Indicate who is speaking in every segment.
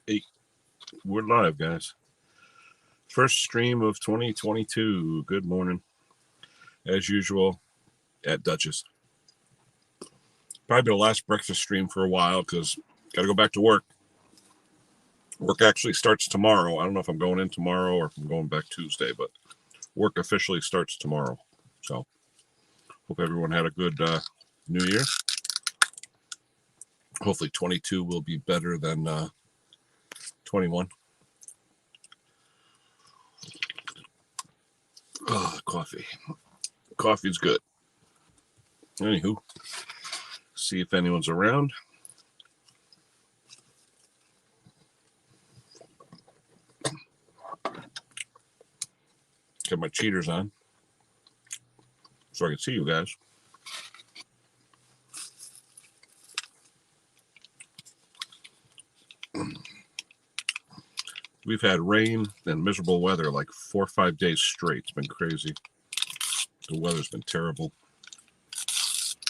Speaker 1: Hey, we're live, guys. First stream of 2022. Good morning. As usual, at Duchess. Probably the last breakfast stream for a while because got to go back to work. Work actually starts tomorrow. I don't know if I'm going in tomorrow or if I'm going back Tuesday, but work officially starts tomorrow. So, hope everyone had a good New Year. Hopefully, 22 will be better than 21. Coffee. Coffee's good. Anywho, see if anyone's around. Got my cheaters on so I can see you guys. We've had rain and miserable weather like 4 or 5 days straight. It's been crazy. The weather's been terrible.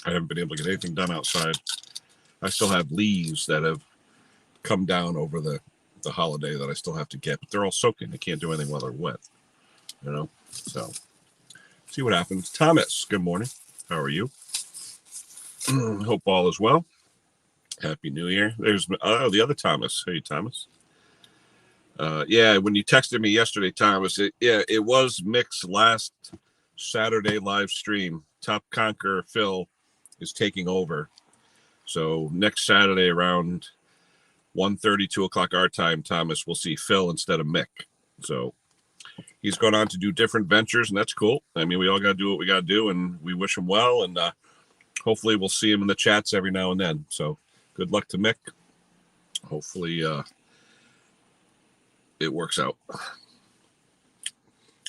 Speaker 1: I haven't been able to get anything done outside. I still have leaves that have come down over the holiday that I still have to get, but they're all soaking. They can't do anything while they're wet, So, see what happens. Thomas, good morning. How are you? Hope all is well. Happy New Year. There's the other Thomas. Hey, Thomas. Yeah, when you texted me yesterday, Thomas, it was Mick's last Saturday live stream. Top Conqueror Phil is taking over. So next Saturday around 1:30, 2 o'clock our time, Thomas, we'll see Phil instead of Mick. So he's gone on to do different ventures, and that's cool. I mean, we all got to do what we got to do, and we wish him well, and hopefully we'll see him in the chats every now and then. So good luck to Mick. Hopefully it works out.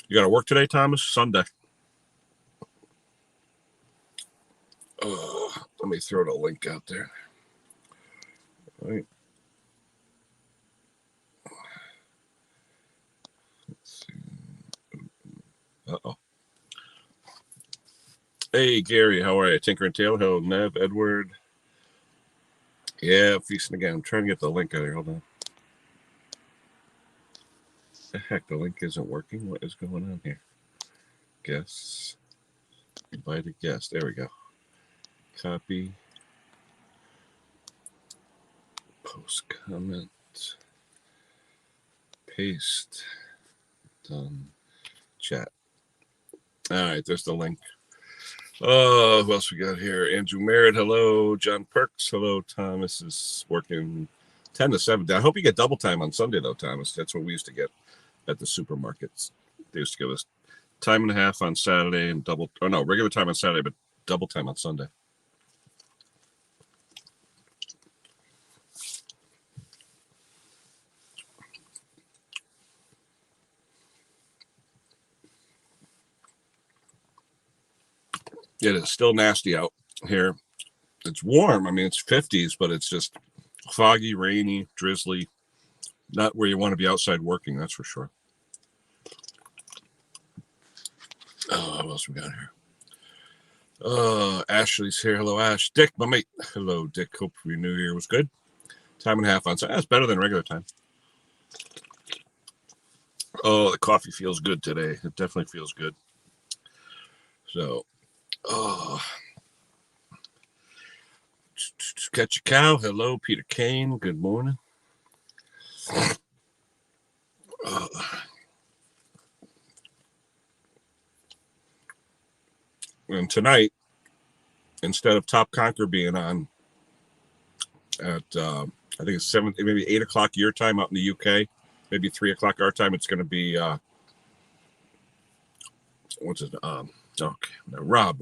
Speaker 1: You got to work today, Thomas? Sunday. Let me throw the link out there. All right. Let's see. Uh-oh. Hey, Gary, how are you? Tinker and Tail, hello, Nev, Edward. Yeah, feasting again. I'm trying to get the link out here. Hold on. The heck, the link isn't working. What is going on here? Guests. Invite a guest. There we go. Copy. Post comment. Paste. Done. Chat. All right, there's the link. Who else we got here? Andrew Merritt, hello. John Perks, hello. Thomas is working 10 to 7. I hope you get double time on Sunday, though, Thomas. That's what we used to get at the supermarkets. They used to give us time and a half on Saturday and regular time on Saturday, but double time on Sunday. It is still nasty out here. It's warm. I mean, it's 50s, but it's just foggy, rainy, drizzly. Not where you want to be outside working, that's for sure. What else we got here? Ashley's here. Hello, Ash. Dick, my mate. Hello, Dick. Hope your New Year was good. Time and a half on Saturday. That's better than regular time. Oh, the coffee feels good today. It definitely feels good. So, Catch a Cow. Hello, Peter Kane. Good morning. And tonight, instead of Top Conquer being on at, I think it's 7, maybe 8 o'clock your time out in the UK, maybe 3 o'clock our time, it's going to be,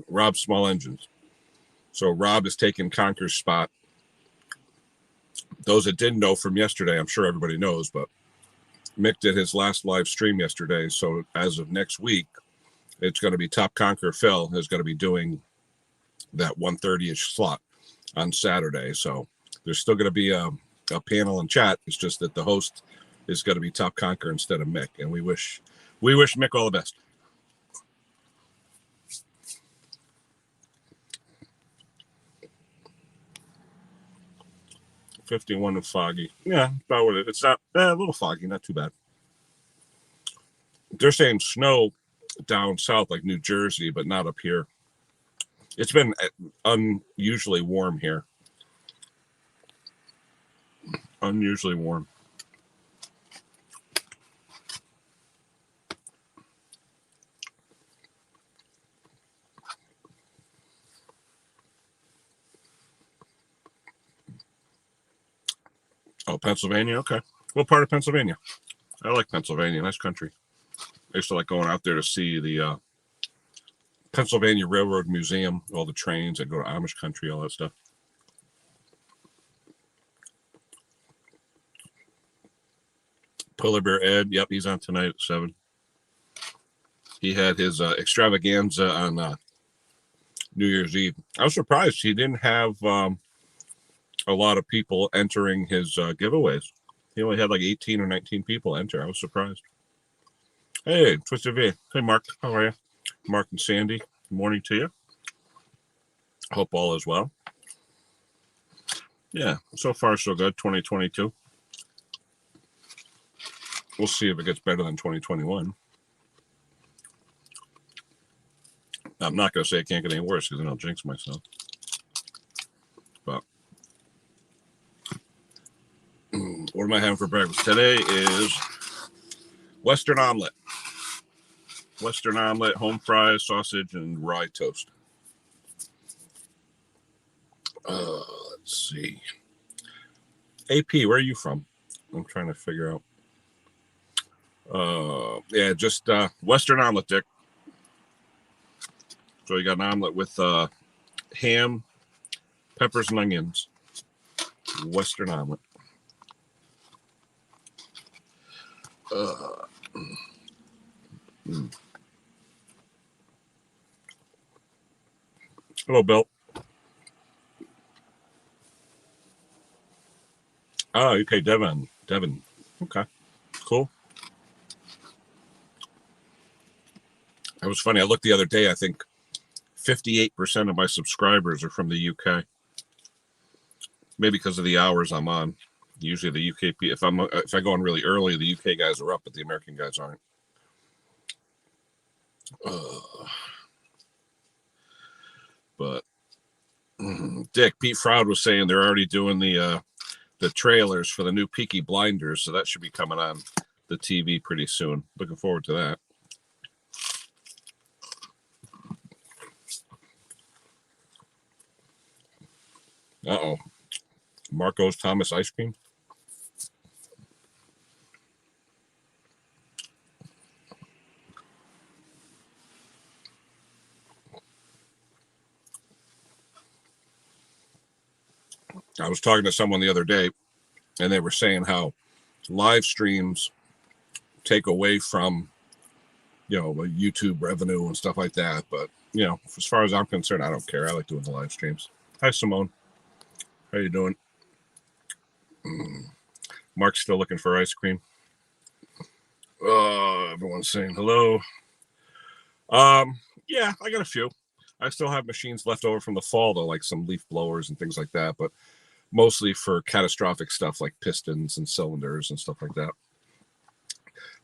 Speaker 1: Rob Small Engines. So Rob is taking Conquer's spot. Those that didn't know from yesterday, I'm sure everybody knows, but Mick did his last live stream yesterday. So as of next week, it's going to be Top Conquer Phil is going to be doing that 1:30-ish slot on Saturday. So there's still going to be a panel and chat. It's just that the host is going to be Top Conquer instead of Mick. And we wish Mick all the best. 51 and foggy. Yeah, about what it's not a little foggy, not too bad. They're saying snow down south, like New Jersey, but not up here. It's been unusually warm here. Unusually warm. Oh, Pennsylvania? Okay. What part of Pennsylvania? I like Pennsylvania. Nice country. I used to like going out there to see the Pennsylvania Railroad Museum, all the trains that go to Amish country, all that stuff. Polar Bear Ed, yep, he's on tonight at 7. He had his extravaganza on New Year's Eve. I was surprised he didn't have a lot of people entering his giveaways. He only had like 18 or 19 people enter. I was surprised. Hey, Twisted V. Hey, Mark. How are you? Mark and Sandy, good morning to you. Hope all is well. Yeah, so far so good, 2022. We'll see if it gets better than 2021. I'm not going to say it can't get any worse because then I'll jinx myself. But what am I having for breakfast? Today is Western omelet. Western omelet, home fries, sausage, and rye toast. Let's see. AP, where are you from? I'm trying to figure out. Yeah, just Western omelet, Dick. So you got an omelet with ham, peppers, and onions. Western omelet. Hello, Bill. Oh, okay, Devin. Okay, cool. It was funny. I looked the other day. I think 58% of my subscribers are from the UK. Maybe because of the hours I'm on. Usually the UK, if I go on really early, the UK guys are up, but the American guys aren't. But Dick, Pete Froud was saying they're already doing the trailers for the new Peaky Blinders, so that should be coming on the TV pretty soon. Looking forward to that. Uh-oh. Marco's Thomas ice cream. I was talking to someone the other day, and they were saying how live streams take away from, YouTube revenue and stuff like that. But, as far as I'm concerned, I don't care. I like doing the live streams. Hi, Simone. How you doing? Mark's still looking for ice cream. Everyone's saying hello. Yeah, I got a few. I still have machines left over from the fall, though, like some leaf blowers and things like that, but mostly for catastrophic stuff like pistons and cylinders and stuff like that.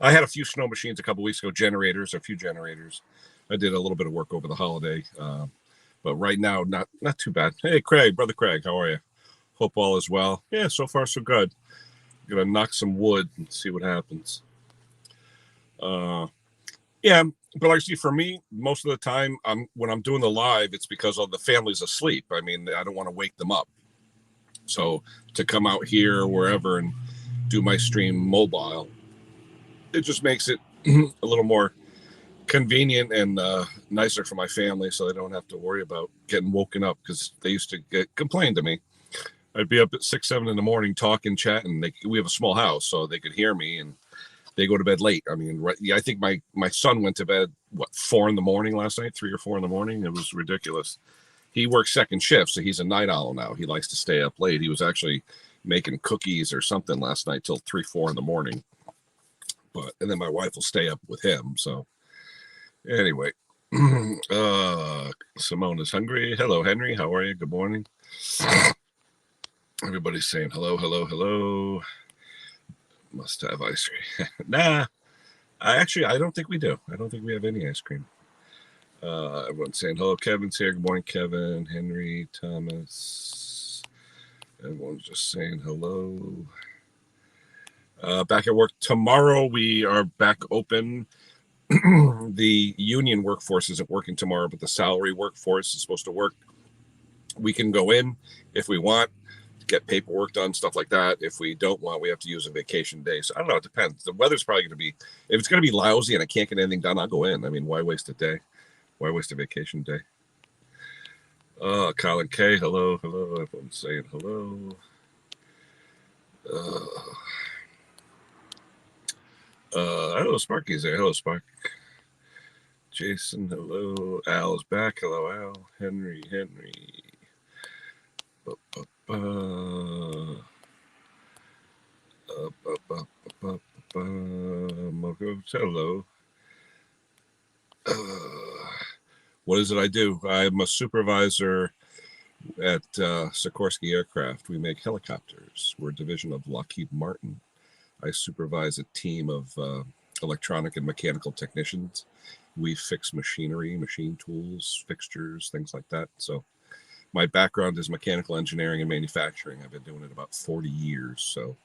Speaker 1: I had a few snow machines a couple weeks ago, a few generators. I did a little bit of work over the holiday, but right now, not too bad. Hey, Craig, Brother Craig, how are you? Hope all is well. Yeah, so far so good. I'm gonna knock some wood and see what happens. Yeah, but like, see, for me, most of the time, when I'm doing the live, it's because all the family's asleep. I mean, I don't want to wake them up. So to come out here or wherever and do my stream mobile, it just makes it a little more convenient and nicer for my family, so they don't have to worry about getting woken up, because they used to complain to me. I'd be up at 6, 7 in the morning talking, chatting. We have a small house, so they could hear me, and they go to bed late. I mean, I think my son went to bed, 4 in the morning last night, 3 or 4 in the morning. It was ridiculous. He works second shift, so he's a night owl now. He likes to stay up late. He was actually making cookies or something last night till 3, 4 in the morning. And then my wife will stay up with him. So anyway, Simone is hungry. Hello, Henry. How are you? Good morning. Everybody's saying hello, hello, hello. Must have ice cream. Nah, I don't think we do. I don't think we have any ice cream. Everyone's saying hello. Kevin's here. Good morning, Kevin, Henry, Thomas. Everyone's just saying hello. Back at work tomorrow. We are back open. The union workforce isn't working tomorrow, but the salary workforce is supposed to work. We can go in if we want, get paperwork done, stuff like that. If we don't want, we have to use a vacation day. So I don't know. It depends. The weather's probably going to be, if it's going to be lousy and I can't get anything done, I'll go in. I mean, why waste a day? Why waste a vacation day? Colin K, hello, hello. Everyone's saying hello. Hello, Sparky's there. Hello, Spark. Jason, hello. Al is back. Hello, Al. Henry. Hello. What is it I do? I'm a supervisor at Sikorsky Aircraft. We make helicopters. We're a division of Lockheed Martin. I supervise a team of electronic and mechanical technicians. We fix machinery, machine tools, fixtures, things like that. So my background is mechanical engineering and manufacturing. I've been doing it about 40 years. So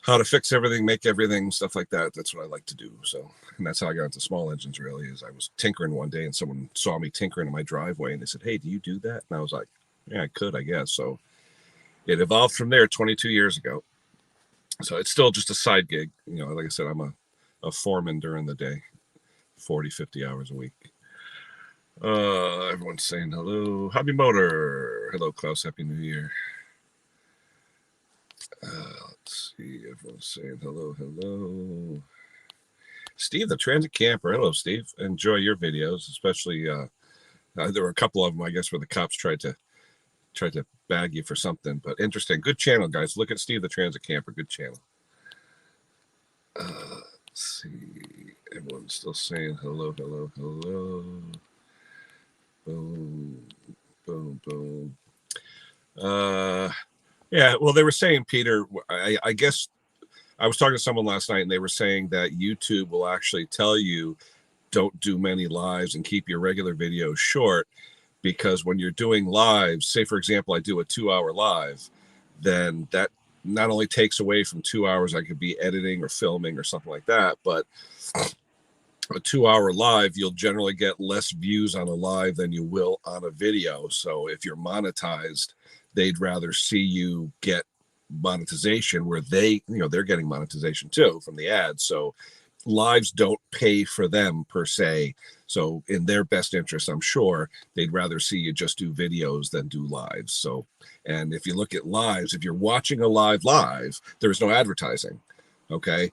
Speaker 1: how to fix everything, make everything, stuff like that. That's what I like to do. So, and that's how I got into small engines, really, is I was tinkering one day and someone saw me tinkering in my driveway and they said, hey, do you do that? And I was like, yeah, I could, I guess. So it evolved from there 22 years ago. So it's still just a side gig. You know, like I said, I'm a foreman during the day, 40, 50 hours a week. Everyone's saying hello. Hobby Motor. Hello, Klaus. Happy New Year. Let's see. Everyone's saying hello. Steve, the transit camper. Hello, Steve. Enjoy your videos, especially there were a couple of them, I guess, where the cops tried to bag you for something. But interesting. Good channel, guys. Look at Steve, the transit camper. Good channel. Let's see. Everyone's still saying hello. Boom. Yeah, well, they were saying, Peter, I guess I was talking to someone last night and they were saying that YouTube will actually tell you don't do many lives and keep your regular videos short, because when you're doing lives, say, for example, I do a 2-hour live, then that not only takes away from 2 hours I could be editing or filming or something like that, but a 2-hour live, you'll generally get less views on a live than you will on a video. So if you're monetized, they'd rather see you get monetization where they're getting monetization too from the ads. So lives don't pay for them per se. So in their best interest, I'm sure they'd rather see you just do videos than do lives. So, and if you look at lives, if you're watching a live, there's no advertising. Okay.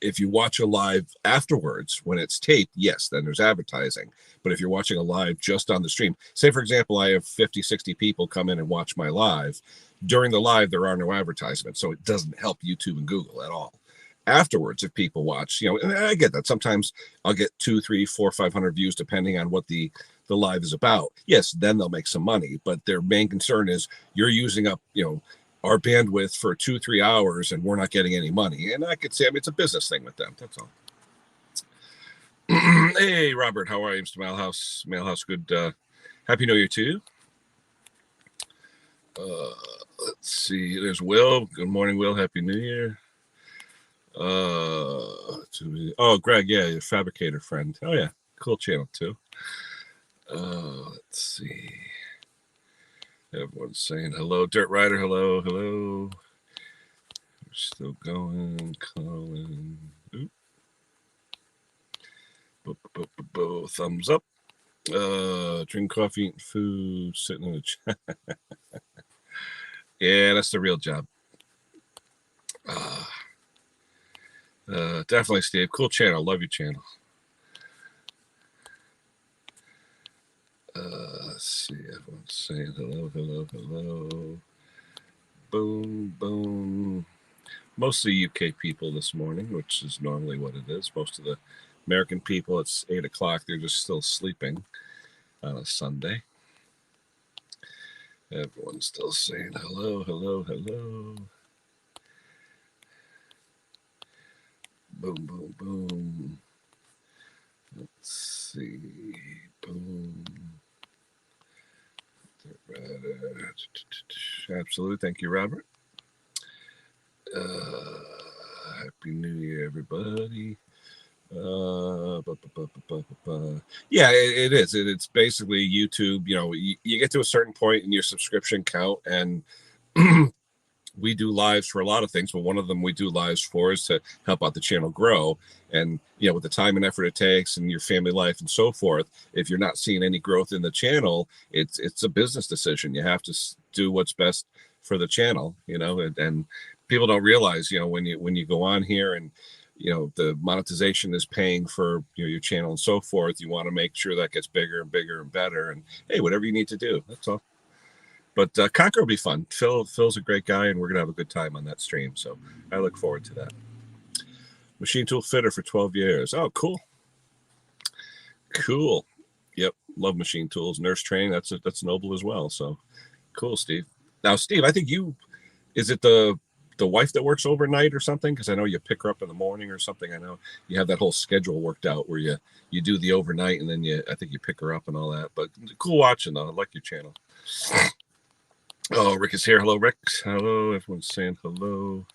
Speaker 1: If you watch a live afterwards when it's taped, yes, then there's advertising. But if you're watching a live just on the stream, say, for example, I have 50, 60 people come in and watch my live. During the live, there are no advertisements. So it doesn't help YouTube and Google at all. Afterwards, if people watch, and I get that. Sometimes I'll get 2, 3, 4, 500 views, depending on what the live is about. Yes, then they'll make some money. But their main concern is you're using up, our bandwidth for 2-3 hours and we're not getting any money. And I could say, it's a business thing with them. That's all. Hey, Robert, how are you, Mr. Mailhouse? Good. Happy New Year to you. Let's see. There's Will. Good morning, Will. Happy New Year. Greg, yeah, your fabricator friend. Oh, yeah. Cool channel, too. Let's see. Everyone's saying hello. Dirt Rider, hello. We're still going. Colin. Thumbs up. Drink coffee, eating food, sitting in the chat. Yeah, that's the real job. Definitely, Steve. Cool channel. Love your channel. Let's see. Everyone's saying hello. Boom. Mostly UK people this morning, which is normally what it is. Most of the American people, it's 8 o'clock. They're just still sleeping on a Sunday. Everyone's still saying hello, hello, hello. Boom, boom, boom. Let's see. Boom. Absolutely. Thank you, Robert. Happy New Year, everybody. Yeah, it is. It's basically YouTube. You know, you get to a certain point in your subscription count, and we do lives for a lot of things, but one of them we do lives for is to help out the channel grow. And you know, with the time and effort it takes and your family life and so forth, if you're not seeing any growth in the channel, it's a business decision. You have to do what's best for the channel, you know. And people don't realize, you know, when you go on here and you know the monetization is paying for, you know, your channel and so forth, you want to make sure that gets bigger and bigger and better. And hey, whatever you need to do, that's all. But Conquer will be fun. Phil's a great guy, and we're gonna have a good time on that stream. So I look forward to that. Machine tool fitter for 12 years. Oh, cool. Cool. Yep. Love machine tools. Nurse training. That's noble as well. So cool, Steve. Now, Steve, I think is it the wife that works overnight or something? Because I know you pick her up in the morning or something. I know you have that whole schedule worked out where you do the overnight and then I think you pick her up and all that. But cool watching though. I like your channel. Oh, Rick is here. Hello, Rick. Hello. Everyone's saying hello.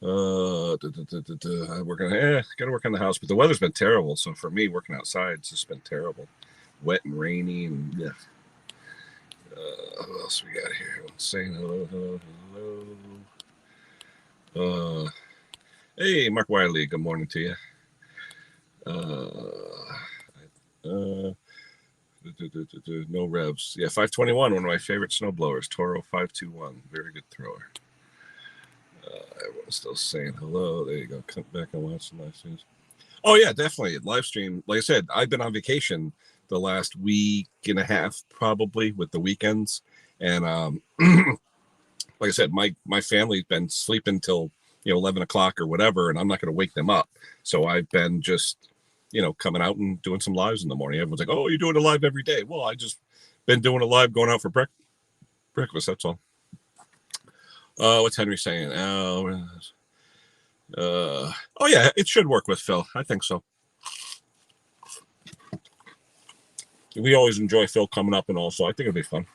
Speaker 1: We're gotta work on the house, but the weather's been terrible. So for me, working outside, it's just been terrible, wet and rainy, and yeah. Who else we got here? Everyone's saying hello, hello, hello. Hey, Mark Wiley. Good morning to you. No revs. Yeah, 521, one of my favorite snowblowers. Toro 521. Very good thrower. Everyone's still saying hello. There you go. Come back and watch the live streams. Oh, yeah, definitely. Live stream. Like I said, I've been on vacation the last week and a half, probably, with the weekends. And like I said, my family's been sleeping till 11 o'clock or whatever, and I'm not going to wake them up. So I've been just coming out and doing some lives in the morning. Everyone's like, "Oh, you're doing a live every day." Well, I just been doing a live, going out for breakfast. That's all. What's Henry saying? Oh yeah, it should work with Phil. I think so. We always enjoy Phil coming up and all, so I think it'll be fun.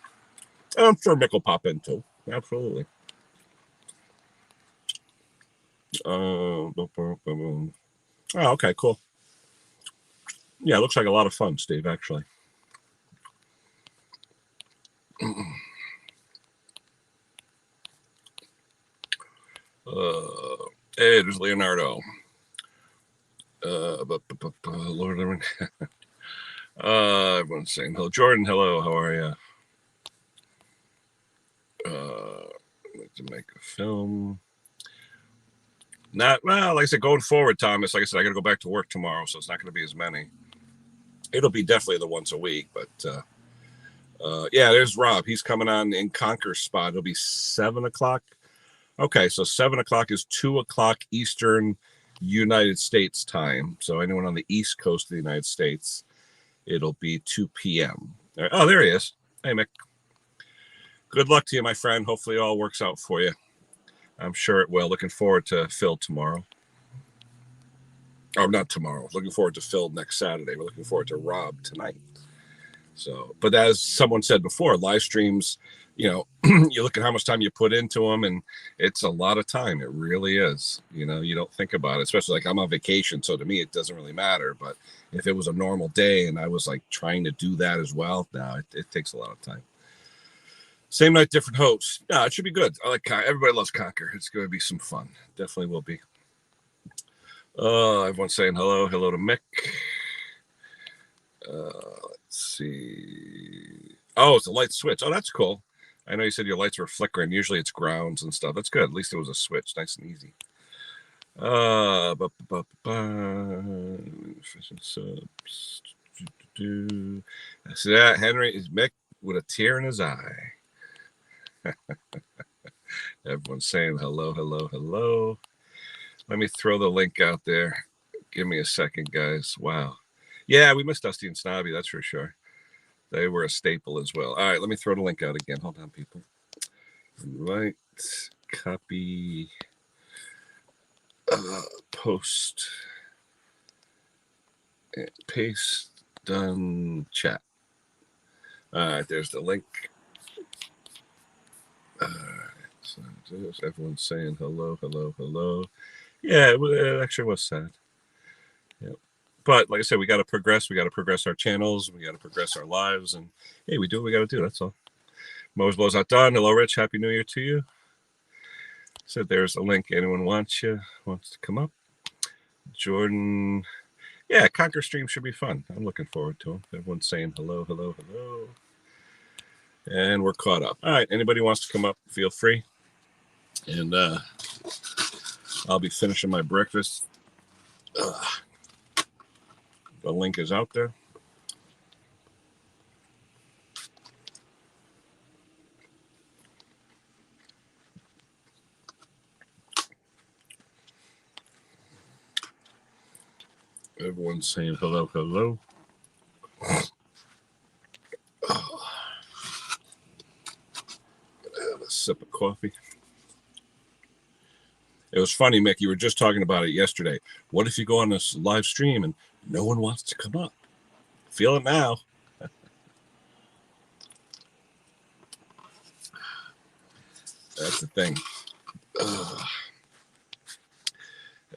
Speaker 1: And I'm sure Mick will pop in too. Absolutely. Oh, okay, cool. Yeah, it looks like a lot of fun, Steve, actually. Hey, there's Leonardo. Lord, everyone's saying hello. Jordan, hello, how are you? I'd like to make a film. Not well, like I said, going forward, Thomas. Like I said, I got to go back to work tomorrow, so it's not going to be as many. It'll be definitely the once a week, but yeah, there's Rob. He's coming on in Conquer spot. It'll be 7 o'clock. Okay, so 7 o'clock is 2 o'clock Eastern United States time. So anyone on the East Coast of the United States, it'll be 2 p.m. Oh, there he is. Hey, Mick. Good luck to you, my friend. Hopefully it all works out for you. I'm sure it will. Looking forward to Phil tomorrow. Oh, not tomorrow. Looking forward to Phil next Saturday. We're looking forward to Rob tonight. So, but as someone said before, live streams, you look at how much time you put into them, and it's a lot of time. It really is. You don't think about it, especially like I'm on vacation. So to me, it doesn't really matter. But if it was a normal day and I was like trying to do that as well, now it takes a lot of time. Same night, different hosts. Yeah, it should be good. I like everybody loves Conquer. It's going to be some fun. Definitely will be. Everyone's saying hello to Mick. Let's see. Oh, it's a light switch. Oh, that's cool. I know you said your lights were flickering. Usually it's grounds and stuff. That's good. At least it was a switch. Nice and easy. Subs. See that? Henry is Mick with a tear in his eye. Everyone's saying hello. Let me throw the link out there. Give me a second, guys. Wow. Yeah, we missed Dusty and Snobby, that's for sure. They were a staple as well. All right, let me throw the link out again. Hold on, people. Right, copy, post, and paste, done, chat. All right, there's the link. All right, so everyone's saying hello, hello, hello. Yeah, it actually was sad. Yep. But like I said, we got to progress. We got to progress our channels. We got to progress our lives. And hey, we do what we got to do. That's all. Mo's Blow's not done. Hello, Rich. Happy New Year to you. So there's a link. Anyone wants to come up? Jordan. Yeah, Conquer stream should be fun. I'm looking forward to them. Everyone's saying hello, hello, hello. And we're caught up. All right. Anybody wants to come up, feel free. And I'll be finishing my breakfast. The link is out there. Everyone's saying hello, hello. Have a sip of coffee. It was funny, Mick. You were just talking about it yesterday. What if you go on this live stream and no one wants to come up? Feel it now. That's the thing.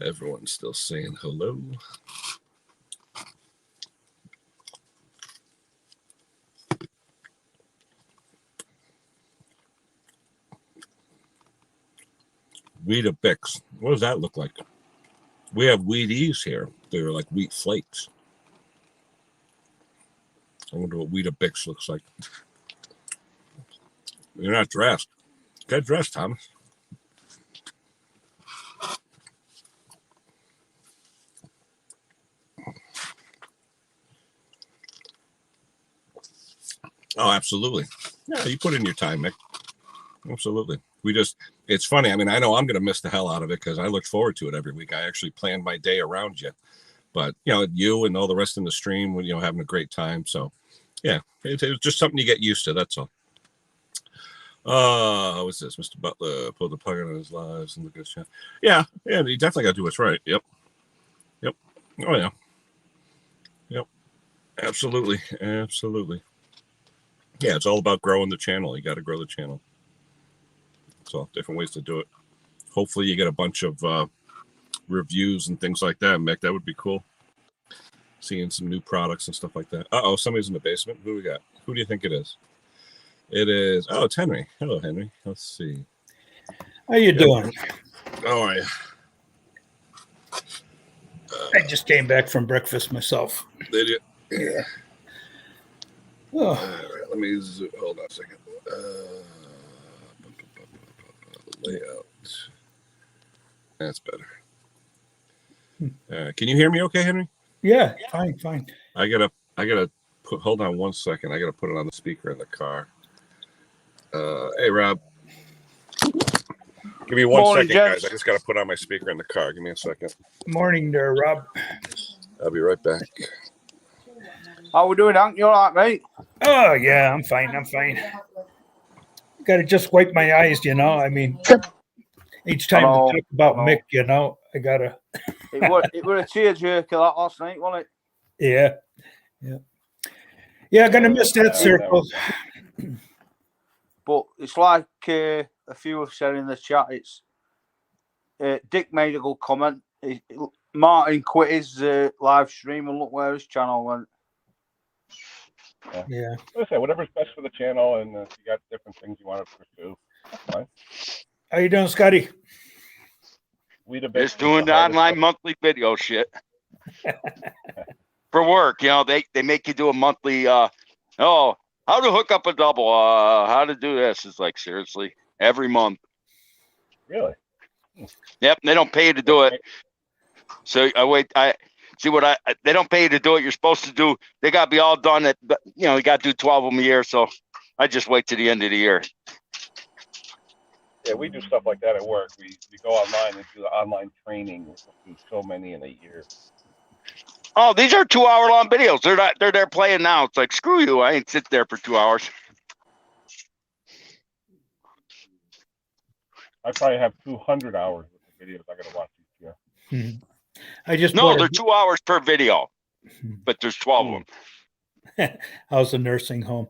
Speaker 1: Everyone's still saying hello. Weetabix. What does that look like? We have Wheaties here. They're like wheat flakes. I wonder what Weetabix looks like. You're not dressed. Get dressed, Thomas. Oh, absolutely. Yeah, you put in your time, Mick. Absolutely. It's funny. I mean, I know I'm going to miss the hell out of it because I look forward to it every week. I actually planned my day around you. But, you and all the rest in the stream, having a great time. So, yeah, it was just something you get used to. That's all. What's this? Mr. Butler pulled the plug on his lives and look at this. Yeah, you definitely got to do what's right. Yep. Oh, yeah. Yep. Absolutely. Yeah, it's all about growing the channel. You got to grow the channel. So different ways to do it. Hopefully you get a bunch of reviews and things like that, Mick. That would be cool. Seeing some new products and stuff like that. Somebody's in the basement. Who we got? Who do you think it is? It is. Oh, it's Henry. Hello, Henry. Let's see.
Speaker 2: How you doing?
Speaker 1: How are you?
Speaker 2: I just came back from breakfast myself.
Speaker 1: Did you?
Speaker 2: Yeah.
Speaker 1: Oh. All right. Let me hold on a second. Layout. That's better. Can you hear me okay, Henry?
Speaker 2: Yeah, fine.
Speaker 1: I gotta put. Hold on 1 second. I gotta put it on the speaker in the car. Hey, Rob. Give me 1 second, guys. I just gotta put on my speaker in the car. Give me a second.
Speaker 2: Morning there, Rob.
Speaker 1: I'll be right back.
Speaker 3: How we doing, Hank? You all right, mate?
Speaker 2: Oh yeah, I'm fine. Got to just wipe my eyes, I mean, each time we talk about Mick, I gotta.
Speaker 3: It were a tearjerker that last night, wasn't
Speaker 2: it? Yeah. Gonna miss that circle.
Speaker 3: But it's like a few have said in the chat. It's Dick made a good comment. Martin quit his live stream and look where his channel went.
Speaker 2: Yeah.
Speaker 1: Listen, whatever's best for the channel, and if you got different things you want to pursue, that's fine.
Speaker 2: How you doing, Scotty?
Speaker 4: Just doing the online monthly video shit for work. They make you do a monthly. How to hook up a double. How to do this. It's like, seriously, every month.
Speaker 1: Really?
Speaker 4: Yep. They don't pay you to do it. So they don't pay you to do it. You're supposed to do. They got to be all done at. You got to do 12 of them a year. So I just wait to the end of the year.
Speaker 1: Yeah, we do stuff like that at work. We go online and do the online training. We do so many in a year.
Speaker 4: Oh, these are 2 hour long videos. They're there playing now. It's like, screw you. I ain't sit there for 2 hours.
Speaker 1: I probably have 200 hours with the videos I gotta watch each year.
Speaker 2: I just
Speaker 4: No,
Speaker 2: bought
Speaker 4: they're 2 hours per video, but there's 12 of them.
Speaker 2: how's the nursing home?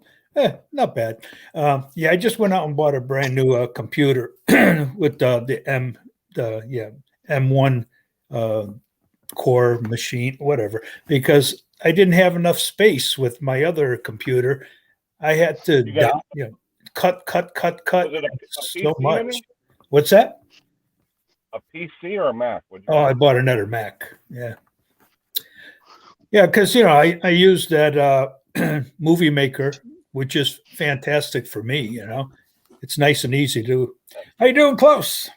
Speaker 2: Not bad. Yeah, I just went out and bought a brand new computer with the M1 core machine, whatever, because I didn't have enough space with my other computer. I had to cut
Speaker 1: Was it a
Speaker 2: so
Speaker 1: PC,
Speaker 2: much.
Speaker 1: maybe?
Speaker 2: What's that?
Speaker 1: A PC or a Mac?
Speaker 2: Oh, I bought another Mac. Yeah. Yeah, because I use that Movie Maker, which is fantastic for me. It's nice and easy to. How you doing, Klaus?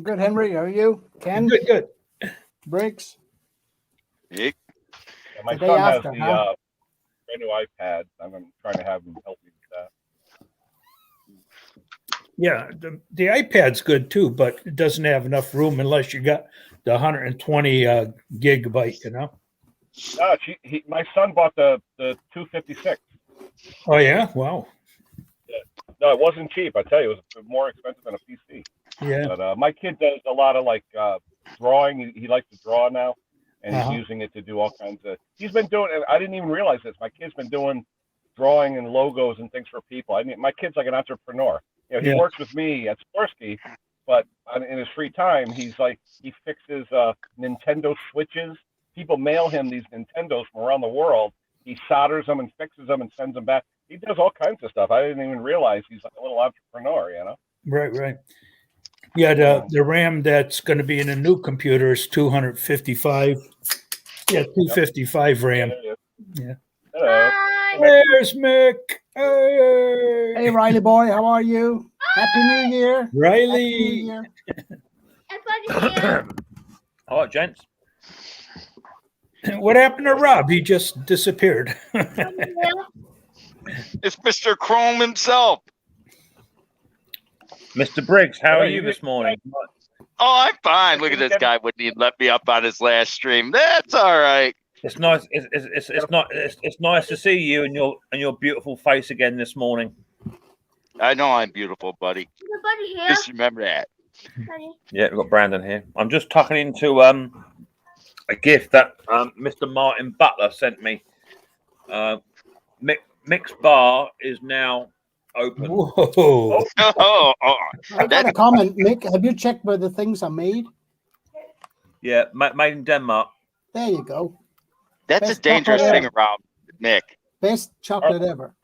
Speaker 5: Good, Henry. How are you? Ken?
Speaker 2: Good.
Speaker 5: Briggs?
Speaker 4: Yeah.
Speaker 1: Yeah, my
Speaker 5: The day
Speaker 1: son has
Speaker 5: after,
Speaker 1: the
Speaker 5: huh?
Speaker 1: brand new iPad. I'm trying to have him help me with that.
Speaker 2: Yeah, the iPad's good too, but it doesn't have enough room unless you got the 120 gigabyte.
Speaker 1: No, my son bought the 256.
Speaker 2: Oh yeah, wow.
Speaker 1: No, it wasn't cheap. I tell you, it was more expensive than a PC.
Speaker 2: Yeah,
Speaker 1: But my kid does a lot of drawing. He likes to draw now, and
Speaker 2: Uh-huh.
Speaker 1: he's using it to do all kinds of. He's been doing. And I didn't even realize this. My kid's been doing drawing and logos and things for people. I mean, my kid's like an entrepreneur. He
Speaker 2: Yeah.
Speaker 1: works with me at Sikorsky, but in his free time, he fixes Nintendo Switches. People mail him these Nintendos from around the world. He solders them and fixes them and sends them back. He does all kinds of stuff. I didn't even realize he's like a little entrepreneur.
Speaker 2: right. Yeah, the RAM that's going to be in a new computer is 255. Yeah, 255 RAM. Yeah. There's Mick. Hey,
Speaker 5: Hey, Riley boy. How are you? Happy New Year. Happy New
Speaker 2: Riley.
Speaker 5: Year.
Speaker 6: All right, gents.
Speaker 2: What happened to Rob? He just disappeared.
Speaker 4: It's Mr. Chrome himself.
Speaker 6: Mr. Briggs, how are
Speaker 1: Hey,
Speaker 6: you this morning?
Speaker 4: Oh, I'm fine. Look at this guy. Wouldn't even let me up on his last stream. That's all right.
Speaker 6: It's nice. It's nice to see you and your beautiful face again this morning.
Speaker 4: I know I'm beautiful, buddy.
Speaker 7: Everybody here.
Speaker 4: Just remember that.
Speaker 6: Yeah, we've got Brandon here. I'm just tucking into a gift that Mr. Martin Butler sent me. Mick's Bar is now open.
Speaker 2: Whoa.
Speaker 4: Oh,
Speaker 5: I got a comment, Mick. Have you checked where the things are made?
Speaker 6: Yeah, made in Denmark.
Speaker 5: There you go.
Speaker 4: that's a
Speaker 5: Best
Speaker 4: dangerous
Speaker 5: chocolate
Speaker 4: thing around Nick.
Speaker 5: Best chocolate ever.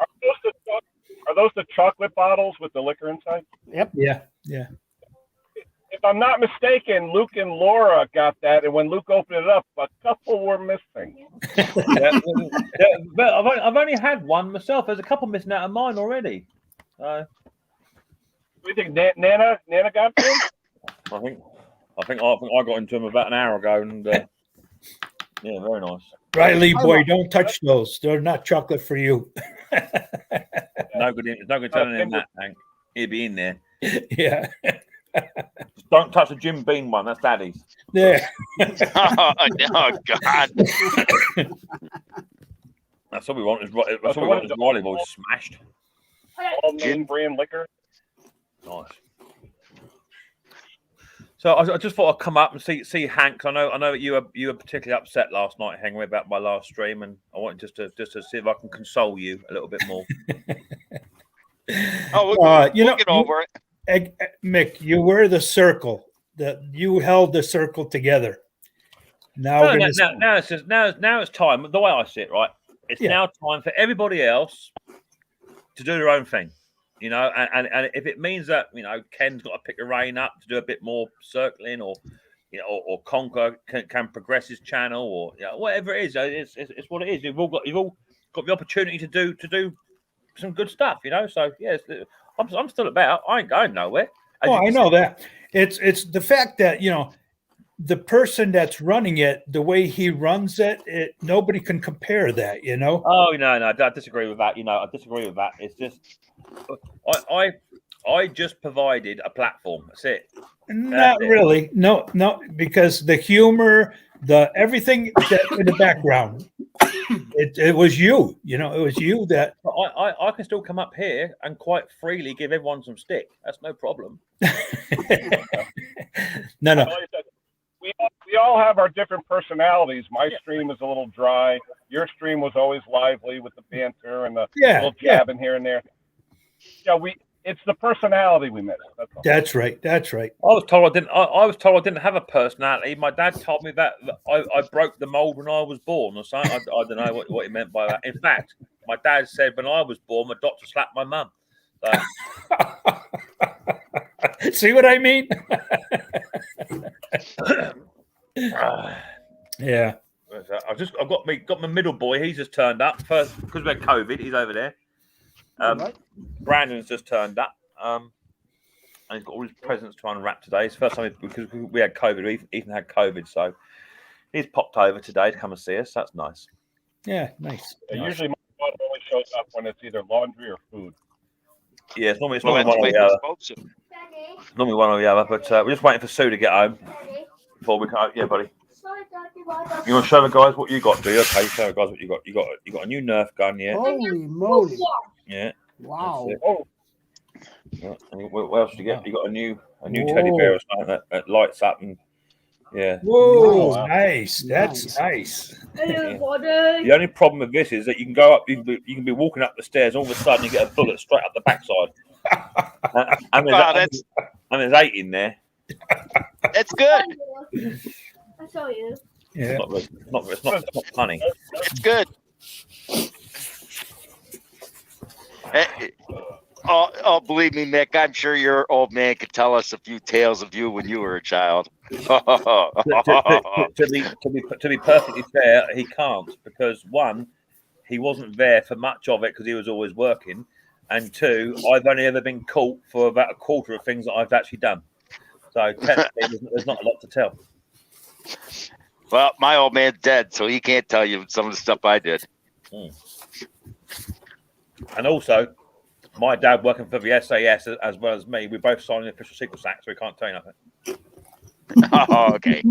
Speaker 1: Are those the chocolate bottles with the liquor inside?
Speaker 2: Yeah.
Speaker 1: If I'm not mistaken, Luke and Laura got that, and when Luke opened it up, a couple were missing.
Speaker 6: Yeah, but I've only had one myself. There's a couple missing out of mine already.
Speaker 1: What do you think, Nana got them?
Speaker 6: I think I got into them about an hour ago, and yeah, very nice.
Speaker 2: Riley, boy, don't touch those. They're not chocolate for you.
Speaker 6: No good. There's no good telling him that, Hank. He'd be in there.
Speaker 2: Yeah.
Speaker 6: Just don't touch the Jim Beam one. That's Daddy's.
Speaker 2: There.
Speaker 4: Oh, God.
Speaker 6: That's all we want. Is Riley boys smashed.
Speaker 1: All name brand liquor.
Speaker 6: Nice. So I just thought I'd come up and see Hank. I know that you were particularly upset last night, Henry, about my last stream, and I wanted just to see if I can console you a little bit more.
Speaker 4: Oh, we'll get over it.
Speaker 2: Mick, you were the circle. You held the circle together. Now
Speaker 6: it's time. The way I see it, right? It's now time for everybody else to do their own thing. And if it means that Ken's got to pick the rein up to do a bit more circling, or or Conquer can progress his channel, or whatever it is, it's what it is. You've all got the opportunity to do some good stuff, So yes, I'm still about. I ain't going nowhere.
Speaker 2: I know that. It's the fact that the person that's running it, the way he runs it, nobody can compare that.
Speaker 6: Oh no, I disagree with that. I disagree with that. It's just I just provided a platform. That's it.
Speaker 2: Not really. No, because the humor, the everything that in the background, it was you. You know, it was you that.
Speaker 6: I can still come up here and quite freely give everyone some stick. That's no problem.
Speaker 2: No.
Speaker 7: Like I said, we all have our different personalities. My stream is a little dry. Your stream was always lively with the banter and the little jabbing here and there. Yeah, it's the personality we miss. That's all.
Speaker 2: That's right.
Speaker 6: I was told I didn't have a personality. My dad told me that I broke the mold when I was born or something. I don't know what he meant by that. In fact, my dad said when I was born, my doctor slapped my mum. So.
Speaker 2: See what I mean? Yeah.
Speaker 6: I've got my middle boy. He's just turned up first because we had COVID. He's over there.
Speaker 5: Right.
Speaker 6: Brandon's just turned up. And he's got all his presents to unwrap today. It's the first time because we had COVID. Ethan had COVID, so he's popped over today to come and see us. That's nice.
Speaker 2: Yeah, nice.
Speaker 7: Usually my father only shows up when it's either laundry or food.
Speaker 6: Yeah, it's normally one or the other. Normally one or the other, but we're just waiting for Sue to get home before we can. Yeah, buddy. You want to show the guys what you got, do you? Okay, show the guys what you got. You got a new Nerf gun, yeah.
Speaker 5: Holy moly!
Speaker 6: Yeah.
Speaker 5: Wow.
Speaker 7: Oh,
Speaker 6: What else did you get? You got a new teddy bear or something that lights up and yeah.
Speaker 2: Whoa,
Speaker 5: Nice.
Speaker 2: nice. That's nice.
Speaker 6: The only problem with this is that you can go up, you can be walking up the stairs, all of a sudden you get a bullet straight up the backside. And there's 8 in there.
Speaker 4: It's good.
Speaker 8: I saw you.
Speaker 2: Yeah.
Speaker 6: It's not funny.
Speaker 4: It's good. Oh, believe me, Mick, I'm sure your old man could tell us a few tales of you when you were a child.
Speaker 6: to be perfectly fair, he can't because 1, he wasn't there for much of it because he was always working, and 2, I've only ever been caught for about a quarter of things that I've actually done. So technically, there's not a lot to tell.
Speaker 4: Well, my old man's dead, so he can't tell you some of the stuff I did.
Speaker 6: And also, my dad working for the SAS as well as me, we both signed an official Secret Act, so we can't tell you nothing.
Speaker 4: Oh, okay.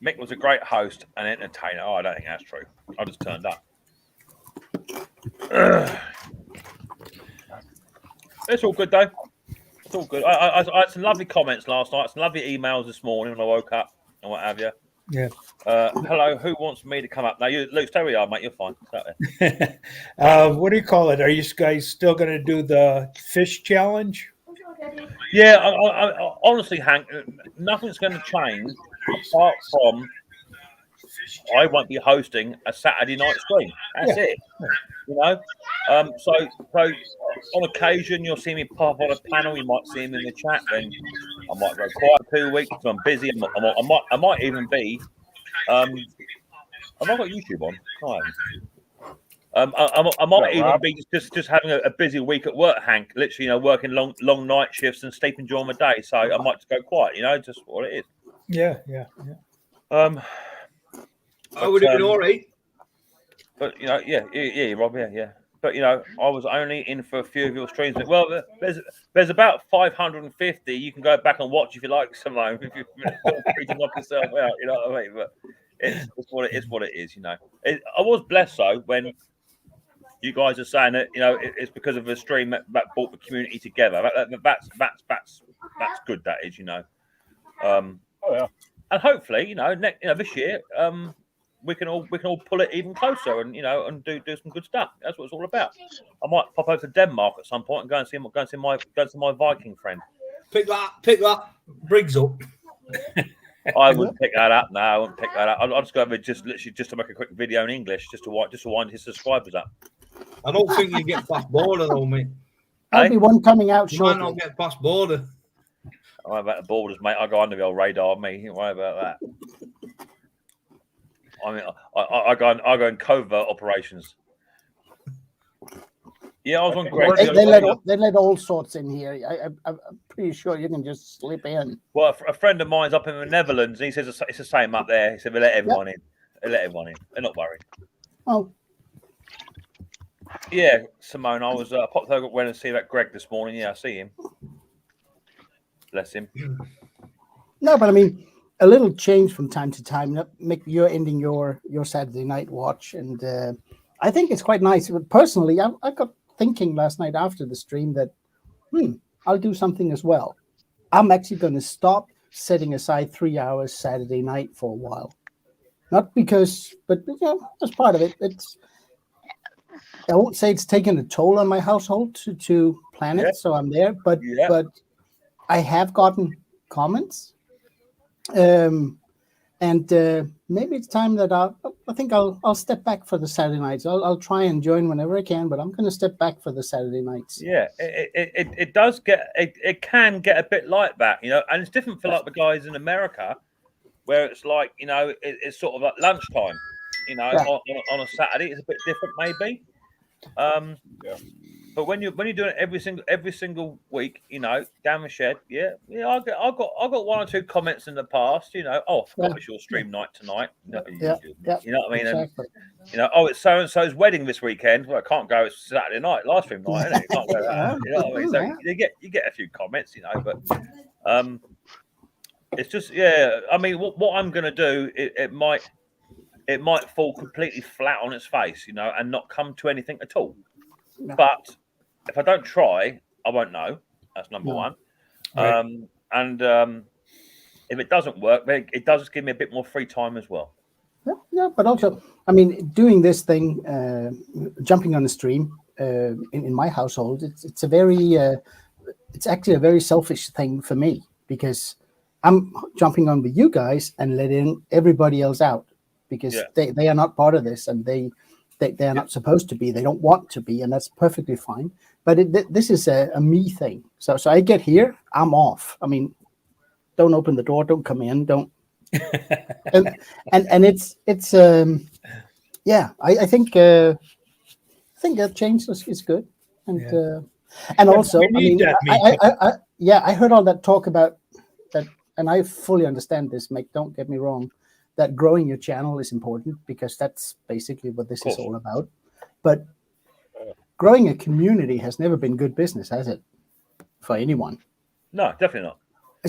Speaker 6: Mick was a great host and entertainer. Oh, I don't think that's true. I just turned up. It's all good though. It's all good. I had some lovely comments last night, some lovely emails this morning when I woke up and what have you.
Speaker 2: Yeah.
Speaker 6: Hello, who wants me to come up? Now, Luke, stay where you are, mate. You're fine.
Speaker 2: What do you call it? Are you guys still going to do the fish challenge?
Speaker 6: Yeah, I honestly, Hank, nothing's going to change apart from I won't be hosting a Saturday night stream. That's it. You know, so on occasion you'll see me pop on a panel. You might see him in the chat. Then I might go quiet 2 weeks because I'm busy. I might even be. Have I got YouTube on? I might even be just having a busy week at work, Hank. Literally, working long night shifts and sleeping during the day. So I might just go quiet. Just what it is.
Speaker 2: Yeah.
Speaker 9: I would have been all right.
Speaker 6: But yeah, Rob, yeah. But I was only in for a few of your streams. Well, there's about 550. You can go back and watch if you like, Simone. If you're free to knock yourself out, you know what I mean. But it's what it is. What it is, I was blessed though when you guys are saying that it's because of a stream that brought the community together. That's good. That is,
Speaker 7: Oh yeah.
Speaker 6: And hopefully, this year, we can all pull it even closer and and do some good stuff. That's what it's all about. I might pop over to Denmark at some point and go and see my Viking friend.
Speaker 9: Pick that Briggs up.
Speaker 6: I wouldn't pick that up. No, I wouldn't pick that up. I'll just go over just to make a quick video in English, just to wind his subscribers up.
Speaker 9: I don't think you get past border though, mate.
Speaker 5: There'll be one coming out
Speaker 9: You might
Speaker 5: shortly.
Speaker 9: not get past border.
Speaker 6: Don't worry about the borders, mate. I go under the old radar, mate. Don't worry about that. I mean, I go in covert operations. Yeah, I was on Greg.
Speaker 5: They let all sorts in here. I'm pretty sure you can just slip in.
Speaker 6: Well, a friend of mine's up in the Netherlands, and he says it's the same up there. He said, we let everyone in. They let everyone in. They're not worried.
Speaker 5: Oh,
Speaker 6: Yeah, Simone, I was popped over went and see that Greg this morning. Yeah, I see him. Bless him.
Speaker 5: No, but I mean, a little change from time to time. Mick, you're ending your Saturday night watch, and I think it's quite nice. But personally, I got thinking last night after the stream that, I'll do something as well. I'm actually going to stop setting aside 3 hours Saturday night for a while. Not because, but as part of it. I won't say it's taken a toll on my household to plan it, so I'm there. But I have gotten comments, and maybe it's time that I think I'll step back for the Saturday nights. I'll try and join whenever I can, but I'm going to step back for the Saturday nights.
Speaker 6: Yeah, it does get it can get a bit like that, and it's different for like the guys in America, where it's like it's sort of like lunchtime, on a Saturday. It's a bit different maybe. But when you're doing it every single week, down the shed, I got one or two comments in the past, I forgot it's your stream night tonight. You know what I mean?
Speaker 5: Exactly.
Speaker 6: And, it's so and so's wedding this weekend. Well, I can't go. It's Saturday night, live stream night, isn't it? You can't go that. You know what I mean? So you get a few comments, but it's just I mean, what I'm going to do, it might fall completely flat on its face, and not come to anything at all. No. But if I don't try, I won't know. That's number one. Right. If it doesn't work, then it does give me a bit more free time as well.
Speaker 5: Yeah, but also, I mean, doing this thing, jumping on the stream in my household, it's a very, it's actually a very selfish thing for me, because I'm jumping on with you guys and letting everybody else out, because they are not part of this, and they are not supposed to be. They don't want to be, and that's perfectly fine. But this is a me thing. So I get here, I'm off. I mean, don't open the door, don't come in, don't. and it's I think that change is good, and also I mean I heard all that talk about that, and I fully understand this, Mick. Don't get me wrong, that growing your channel is important, because that's basically what this is all about. But growing a community has never been good business, has it? For anyone?
Speaker 6: No, definitely not.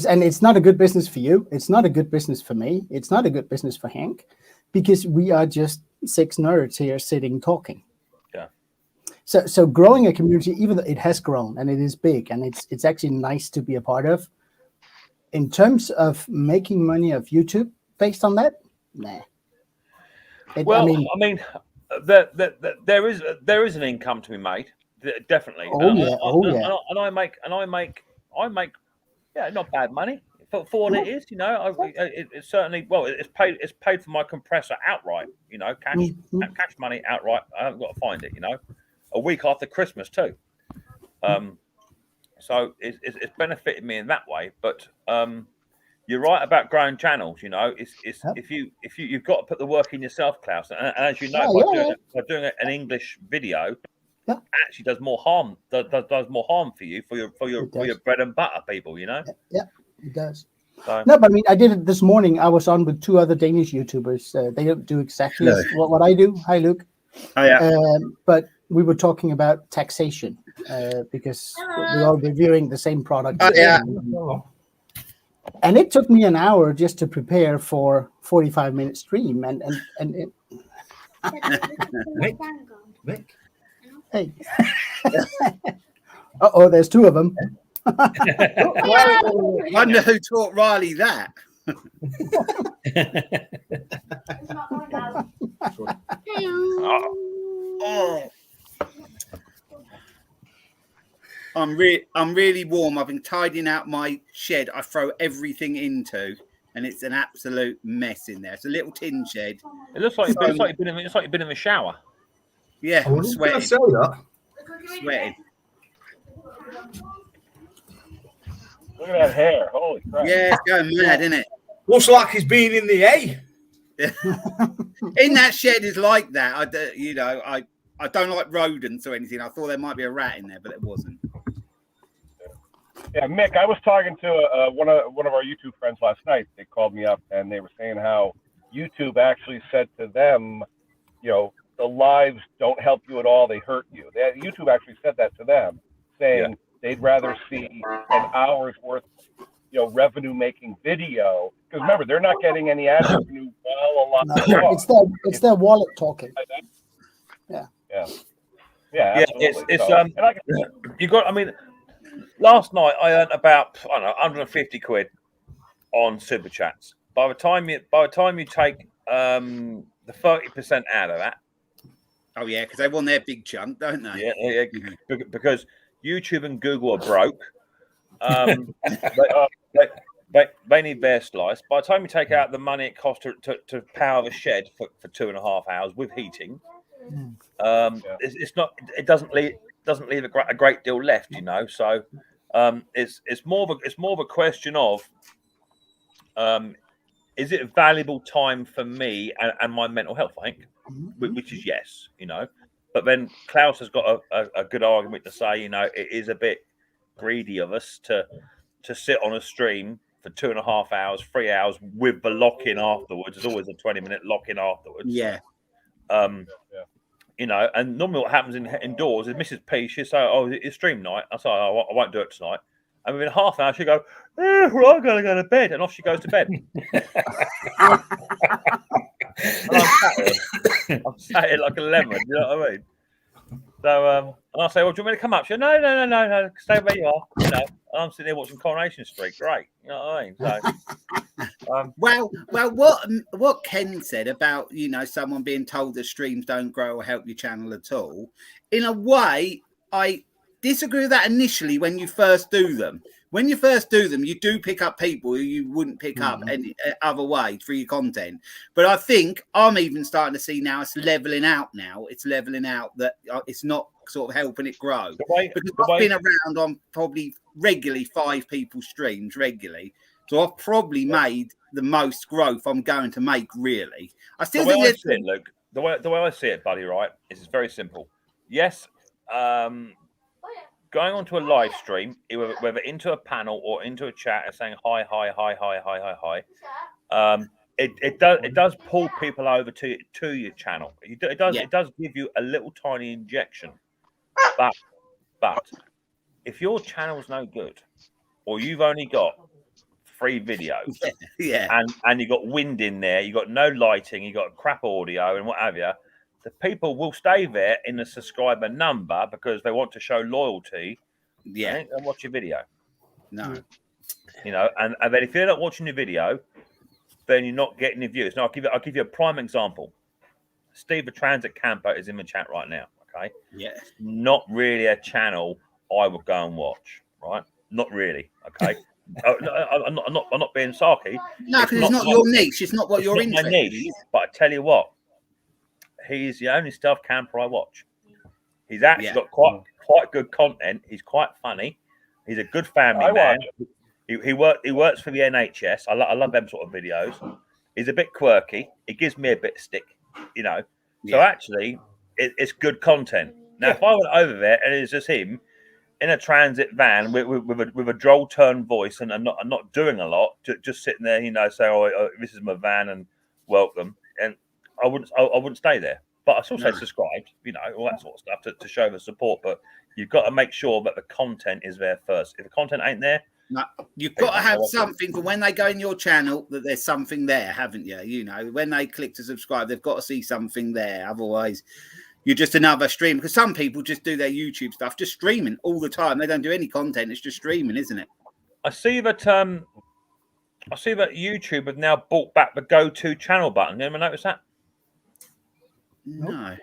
Speaker 5: And it's not a good business for you. It's not a good business for me. It's not a good business for Hank, because we are just 6 nerds here sitting talking.
Speaker 6: Yeah.
Speaker 5: So growing a community, even though it has grown and it is big and it's actually nice to be a part of, in terms of making money off YouTube based on that, nah.
Speaker 6: I mean, there is an income to be made, definitely. And I make not bad money for what it is. It's certainly it's paid for my compressor outright. Cash money outright. I haven't got to find it. A week after Christmas too. So it's benefited me in that way. But you're right about growing channels. If you've got to put the work in yourself, Klaus. And as you know, by doing an English video, actually does more harm. Does more harm for you for your bread and butter people. Yeah,
Speaker 5: it does. So. No, but I mean, I did it this morning. I was on with 2 other Danish YouTubers. They don't do exactly what I do. Hi, Luke.
Speaker 10: Oh, yeah.
Speaker 5: But we were talking about taxation because we're all reviewing the same product. And it took me an hour just to prepare for 45-minute stream, and it.
Speaker 9: Mick.
Speaker 5: Hey. There's 2 of them.
Speaker 10: I wonder who taught Riley that. I'm really warm. I've been tidying out my shed. I throw everything into, and it's an absolute mess in there. It's a little tin shed.
Speaker 6: It looks like you've been in the shower.
Speaker 10: Yeah, I'm sweating.
Speaker 7: Sweating. Look at that hair. Holy crap.
Speaker 10: Yeah, it's going mad, isn't it?
Speaker 9: Looks like he's been in the A.
Speaker 10: In that shed is like that. I don't like rodents or anything. I thought there might be a rat in there, but it wasn't.
Speaker 7: Yeah, Mick, I was talking to one of our YouTube friends last night. They called me up and they were saying how YouTube actually said to them, the lives don't help you at all. They hurt you. YouTube actually said that to them, saying they'd rather see an hour's worth revenue making video. Because remember, they're not getting any ad revenue. Well, a lot.
Speaker 5: No, it's their wallet talking.
Speaker 7: Yeah.
Speaker 6: Yeah,
Speaker 7: Absolutely.
Speaker 6: it's
Speaker 7: So, and I can-
Speaker 6: you got. I mean, last night I earned about 150 quid on super chats. By the time you take the 30% out of that,
Speaker 10: Oh yeah, because they want their big chunk, don't they?
Speaker 6: yeah, because YouTube and Google are broke. They need their slice. By the time you take out the money it costs to power the shed for 2.5 hours with heating, it's not. It doesn't leave a great deal left, So it's more of a question of is it valuable time for me and my mental health? I think, which is yes, But then Klaus has got a good argument to say, it is a bit greedy of us to sit on a stream for 2.5 hours, 3 hours with the lock-in afterwards. There's always a 20-minute lock-in afterwards.
Speaker 10: Yeah.
Speaker 6: And normally what happens indoors is Mrs. P, she'll say, "Oh, it's stream night." I say, "Oh, I won't do it tonight." And within half an hour, she'll go, "Well, I'm going to go to bed," and off she goes to bed. And I'm sat here like a lemon. You know what I mean? So, and I say, "Well, do you want me to come up?" She goes, No. Stay where you are. And I'm sitting there watching Coronation Street. Great. You know what I mean? So,
Speaker 10: well, what Ken said about someone being told that streams don't grow or help your channel at all. In a way, I disagree with that initially when you first do them. When you first do them, you do pick up people who you wouldn't pick up any other way through your content. But I think I'm even starting to see now it's leveling out now. It's leveling out that it's not sort of helping it grow. Because I've been around on probably regularly 5 people's streams regularly. So I've probably made the most growth I'm going to make, really. I still think
Speaker 6: it's Luke. The way I see it, buddy, right, is it's very simple. Yes, going onto a live stream, whether into a panel or into a chat and saying hi, it does pull people over to your channel. It does give you a little tiny injection. But if your channel's no good, or you've only got 3 videos, and you got wind in there, you got no lighting, you got crap audio, and what have you, the people will stay there in the subscriber number because they want to show loyalty.
Speaker 10: Yeah,
Speaker 6: and watch your video.
Speaker 10: No,
Speaker 6: and then if you're not watching your video, then you're not getting the views. Now I'll give you a prime example. Steve the Transit Camper is in the chat right now. Okay.
Speaker 10: Yeah.
Speaker 6: Not really a channel I would go and watch. Right. Not really. Okay. I'm not being sarky.
Speaker 10: No, because it's not your niche. It's not what you're into.
Speaker 6: My niche. But I tell you what, he's the only stealth camper I watch. He's actually got quite good content. He's quite funny. He's a good family man. He works for the NHS. I love them sort of videos. He's a bit quirky. He gives me a bit of stick, So actually, it's good content. Now, if I went over there and it's just him in a transit van with a droll turn voice and not doing a lot, just sitting there, saying, "Oh, this is my van and welcome," and I wouldn't stay there. But I still say subscribed, all that sort of stuff to show the support. But you've got to make sure that the content is there first. If the content ain't there,
Speaker 10: no, you've got to have something for when they go in your channel that there's something there, haven't you? When they click to subscribe, they've got to see something there. Otherwise, you're just another stream. Because some people just do their YouTube stuff, just streaming all the time. They don't do any content. It's just streaming, isn't it?
Speaker 6: I see that YouTube have now brought back the go-to channel button. You ever notice that?
Speaker 10: No.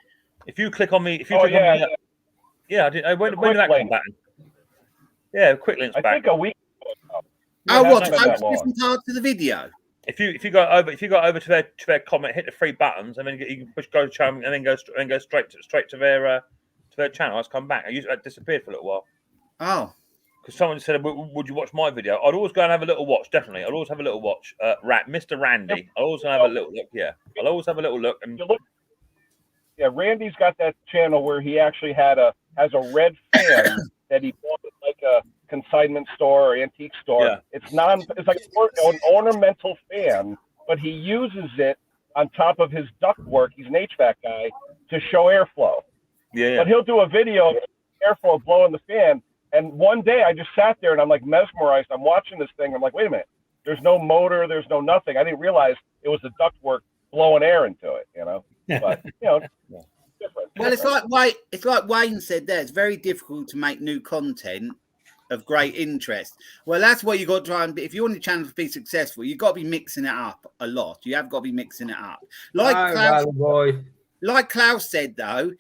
Speaker 6: If you click on me, I didn't. When did that come back? Yeah, quick links back.
Speaker 7: I think a week.
Speaker 10: Post different parts of the video.
Speaker 6: If you go over to their comment, hit the 3 buttons, and then you can push go to channel, and then go straight to their channel. It's come back. It disappeared for a little while.
Speaker 10: Oh.
Speaker 6: Because someone said, "Would you watch my video?" I'd always go and have a little watch. Definitely, I'd always have a little watch. Mr. Randy. I'll always have a little look. Yeah, I'll always have a little look. And
Speaker 7: yeah, Randy's got that channel where he actually has a red fan that he bought at like a consignment store or antique store.
Speaker 6: Yeah.
Speaker 7: It's like an ornamental fan, but he uses it on top of his ductwork. He's an HVAC guy to show airflow.
Speaker 6: Yeah.
Speaker 7: But he'll do a video of airflow blowing the fan, And one day I just sat there and I'm like mesmerized. I'm watching this thing. I'm like, wait a minute. There's no motor. There's no nothing. I didn't realize it was the ductwork blowing air into it, you know. But, you know, different.
Speaker 10: Well, it's like Wayne said there. It's very difficult to make new content of great interest. Well, that's what you got to try and be. If you want your channel to be successful, you've got to be mixing it up a lot. You have got to be mixing it up. Like Klaus said, though,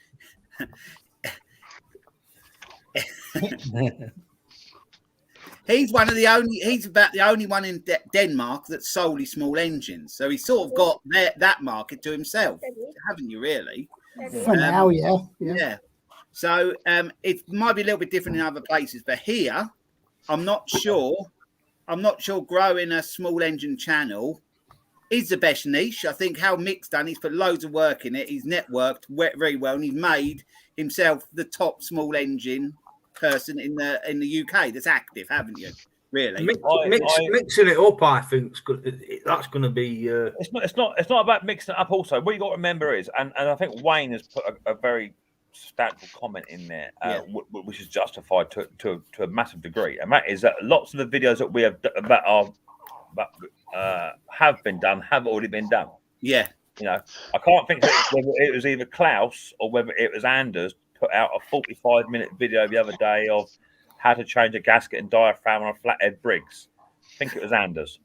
Speaker 10: he's about the only one in Denmark that's solely small engines. So he's sort of got that market to himself, haven't you, really?
Speaker 5: For now, yeah.
Speaker 10: So it might be a little bit different in other places, but here, I'm not sure growing a small engine channel is the best niche. I think how Mick's done, he's put loads of work in it. He's networked very well, and he's made himself the top small engine person in the UK that's active, haven't you? Really,
Speaker 9: mixing it up, I think that's going to be.
Speaker 6: It's not about mixing it up. Also, what you got to remember is, and I think Wayne has put a very substantial comment in there, which is justified to a massive degree, and that is that lots of the videos that we have have been done have already been done.
Speaker 10: Yeah,
Speaker 6: you know, I can't think whether it was either Klaus or whether it was Anders put out a 45-minute video the other day of how to change a gasket and diaphragm on a flathead Briggs. I think it was Anders.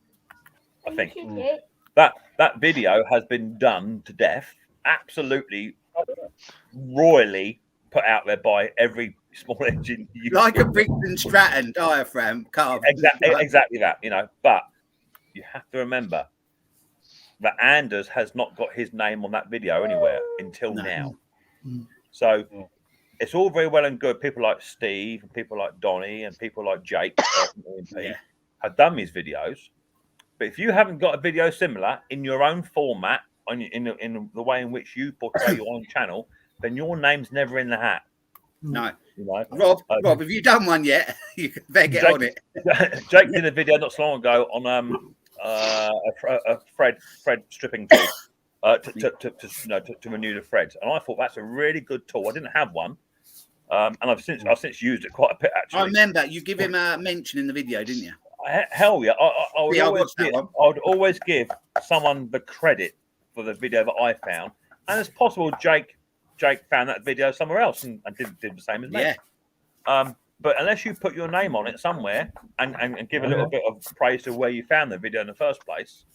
Speaker 6: I think that video has been done to death, absolutely royally put out there by every small engine.
Speaker 10: Like a Briggs and Stratton diaphragm carb.
Speaker 6: Exactly that, you know. But you have to remember that Anders has not got his name on that video anywhere until now. So it's all very well and good. People like Steve and people like Donnie and people like Jake have done these videos. But if you haven't got a video similar in your own format, in the way in which you portray your own channel, then your name's never in the hat.
Speaker 10: No.
Speaker 6: You know?
Speaker 10: Rob, have you done one yet? You better get on it.
Speaker 6: Jake did a video not so long ago on a Fred stripping tool to renew the threads, and I thought that's a really good tool. I didn't have one, and I've since used it quite a bit actually.
Speaker 10: I remember you give him a mention in the video, didn't you?
Speaker 6: Hell yeah! I would always give someone the credit for the video that I found, and it's possible Jake found that video somewhere else and did the same as me. Yeah. But unless you put your name on it somewhere and give a little bit of praise to where you found the video in the first place,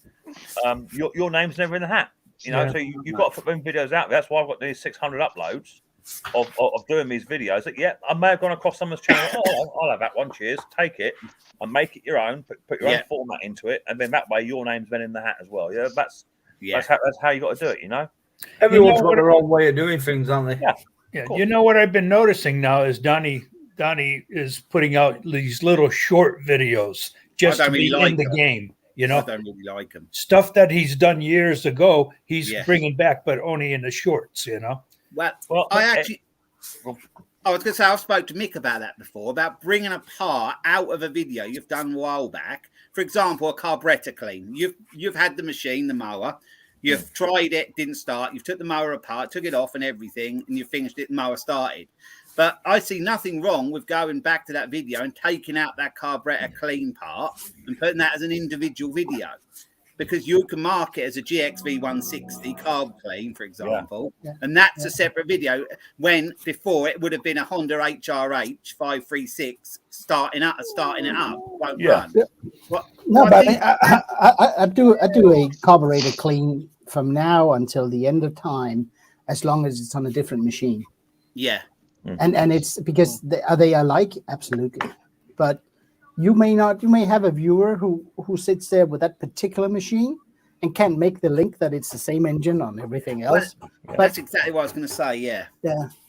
Speaker 6: your name's never in the hat. You know, so you've got to put them videos out there. That's why I've got these 600 uploads of doing these videos. That I may have gone across someone's channel. I'll have that one. Cheers, take it and make it your own. Put your own format into it, and then that way your name's been in the hat as well. Yeah, that's how you got to do it. You know,
Speaker 9: everyone's got their own way of doing things, aren't they?
Speaker 2: Yeah. You know what I've been noticing now is Donnie is putting out these little short videos just to be in the game. You know,
Speaker 10: I don't really like them.
Speaker 2: Stuff that he's done years ago, he's bringing back, but only in the shorts. You know.
Speaker 10: Well, I was going to say I've spoke to Mick about that before, about bringing a part out of a video you've done a while back. For example, a carburetor clean. You've had the machine, the mower. You've tried it, didn't start. You've took the mower apart, took it off and everything, and you finished it, the mower started. But I see nothing wrong with going back to that video and taking out that carburetor clean part and putting that as an individual video. Because you can mark it as a GXV 160 carb clean, for example, and that's a separate video. When before it would have been a Honda HRH 536 starting it up, won't run.
Speaker 5: I do a carburetor clean from now until the end of time, as long as it's on a different machine.
Speaker 10: Yeah,
Speaker 5: and it's because they alike, absolutely, but. You may have a viewer who sits there with that particular machine and can't make the link that it's the same engine on everything else.
Speaker 10: But that's exactly what I was going to say. Yeah.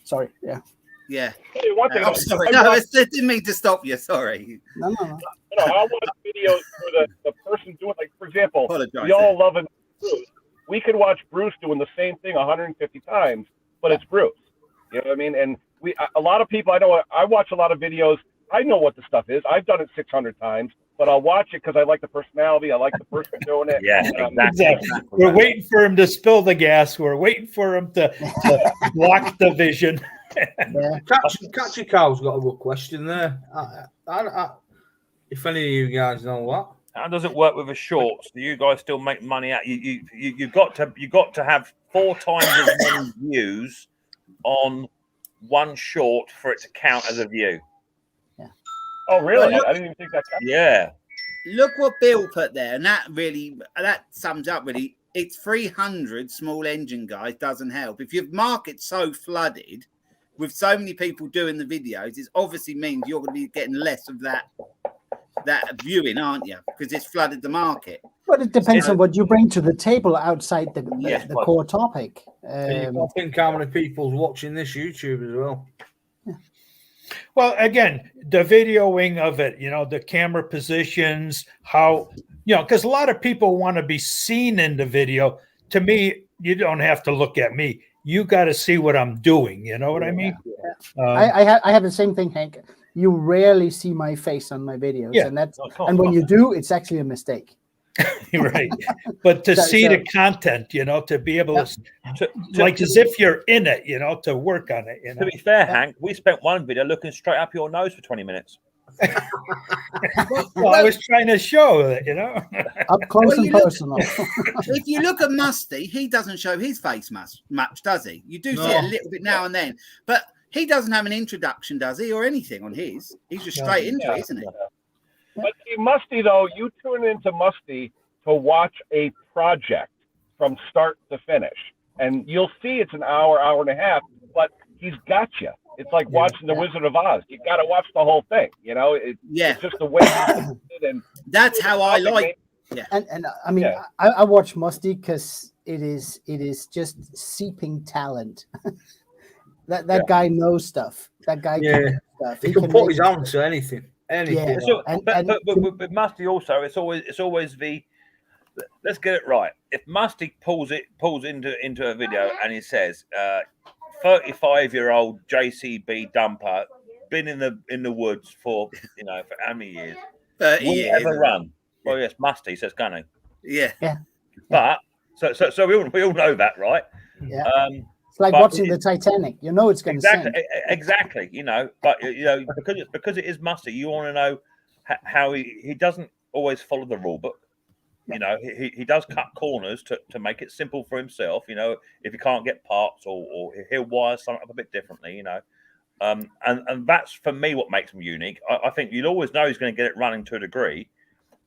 Speaker 5: Sorry.
Speaker 10: Yeah.
Speaker 7: Hey, one thing
Speaker 10: I'm sorry. No, I didn't mean to stop you. Sorry.
Speaker 5: No.
Speaker 7: I watch videos for the person doing, like, for example, we all love Bruce. We could watch Bruce doing the same thing 150 times, but it's Bruce. You know what I mean? And a lot of people, I know, I watch a lot of videos. I know what the stuff is. I've done it 600 times, but I'll watch it because I like the personality. I like the person doing it.
Speaker 6: Yeah, exactly.
Speaker 2: We're waiting for him to spill the gas. We're waiting for him to block the vision.
Speaker 5: Yeah.
Speaker 9: Catchy Cow's got a good question there. If any of you guys know what.
Speaker 6: How does it work with the shorts? Do you guys still make money out? You've got to have 4 times as many views on one short for it to count as a view.
Speaker 7: Oh, really?
Speaker 10: Well,
Speaker 7: I didn't even think that.
Speaker 6: Yeah.
Speaker 10: Look what Bill put there, and that sums up really. It's 300 small engine guys doesn't help. If your market's so flooded with so many people doing the videos, it obviously means you're going to be getting less of that viewing, aren't you? Because it's flooded the market.
Speaker 5: But it depends on what you bring to the table outside the core topic.
Speaker 9: You got to think how many people's watching this YouTube as well.
Speaker 2: Well, again, the videoing of it, the camera positions, how, because a lot of people want to be seen in the video. To me, you don't have to look at me. You got to see what I'm doing. You know what I mean?
Speaker 5: I have the same thing, Hank. You rarely see my face on my videos, and when you do, it's actually a mistake.
Speaker 2: Right, but to see the content, to be able to like as if you're in it, to work on it.
Speaker 6: To be fair, Hank, we spent one video looking straight up your nose for 20 minutes.
Speaker 2: Well, I was trying to show it,
Speaker 5: up close and personal.
Speaker 10: If you look at Musty, he doesn't show his face much, does he? You do see it a little bit now and then, but he doesn't have an introduction, does he, or anything on his? He's just straight into it, isn't he?
Speaker 7: But see, Musty, though, you tune into Musty to watch a project from start to finish. And you'll see it's an hour and a half, but he's got you. It's like watching The Wizard of Oz. You got to watch the whole thing, It's just the way and
Speaker 10: that's how I like.
Speaker 5: Yeah, and I mean, I watch Musty because it is just seeping talent. that guy knows stuff. That guy can stuff.
Speaker 9: He can put his arm to anything.
Speaker 5: Yeah.
Speaker 6: So, but with Musty also, it's always the let's get it right. If Musty pulls into a video and he says 35-year-old JCB dumper been in the woods for for how many years?
Speaker 10: 30 years.
Speaker 6: Ever run? Well, yes, Musty says Gunny.
Speaker 10: Yeah.
Speaker 5: Yeah.
Speaker 6: But so we all know that, right?
Speaker 5: Yeah. It's like watching the Titanic. It's going to sink.
Speaker 6: Exactly. But because it is Musty, you want to know how he doesn't always follow the rule book. He does cut corners to make it simple for himself. If he can't get parts or he'll wire something up a bit differently. And that's for me what makes him unique. I think you'll always know he's going to get it running to a degree,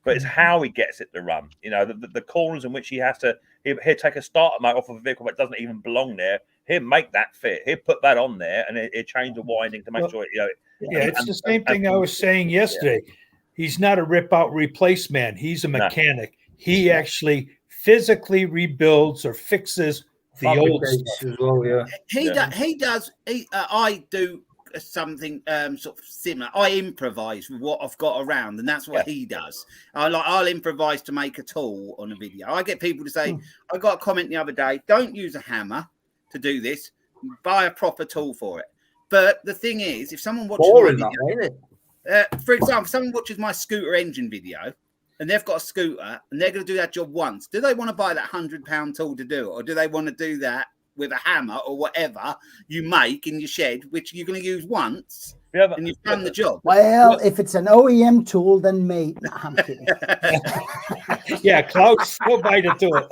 Speaker 6: but it's how he gets it to run. The corners in which he'll take a starter motor off of a vehicle that doesn't even belong there. He'll make that fit. He'll put that on there, and he'll change the winding to make sure.
Speaker 2: It's the same thing I was saying yesterday. Yeah. He's not a rip-out replace man. He's a mechanic. No. He actually physically rebuilds or fixes the old stuff.
Speaker 9: As well, yeah.
Speaker 10: He does. I do something sort of similar. I improvise with what I've got around, and that's what he does. I'll improvise to make a tool on a video. I get people to say, I got a comment the other day, don't use a hammer to do this, buy a proper tool for it. But the thing is, if someone watches my video, for example, someone watches my scooter engine video and they've got a scooter and they're going to do that job once, do they want to buy that £100 tool to do it, or do they want to do that with a hammer or whatever you make in your shed, which you're going to use once and you've done the job?
Speaker 5: Well, if it's an OEM tool, then mate. No, I'm kidding.
Speaker 2: Yeah, Klaus, we'll buy the tool.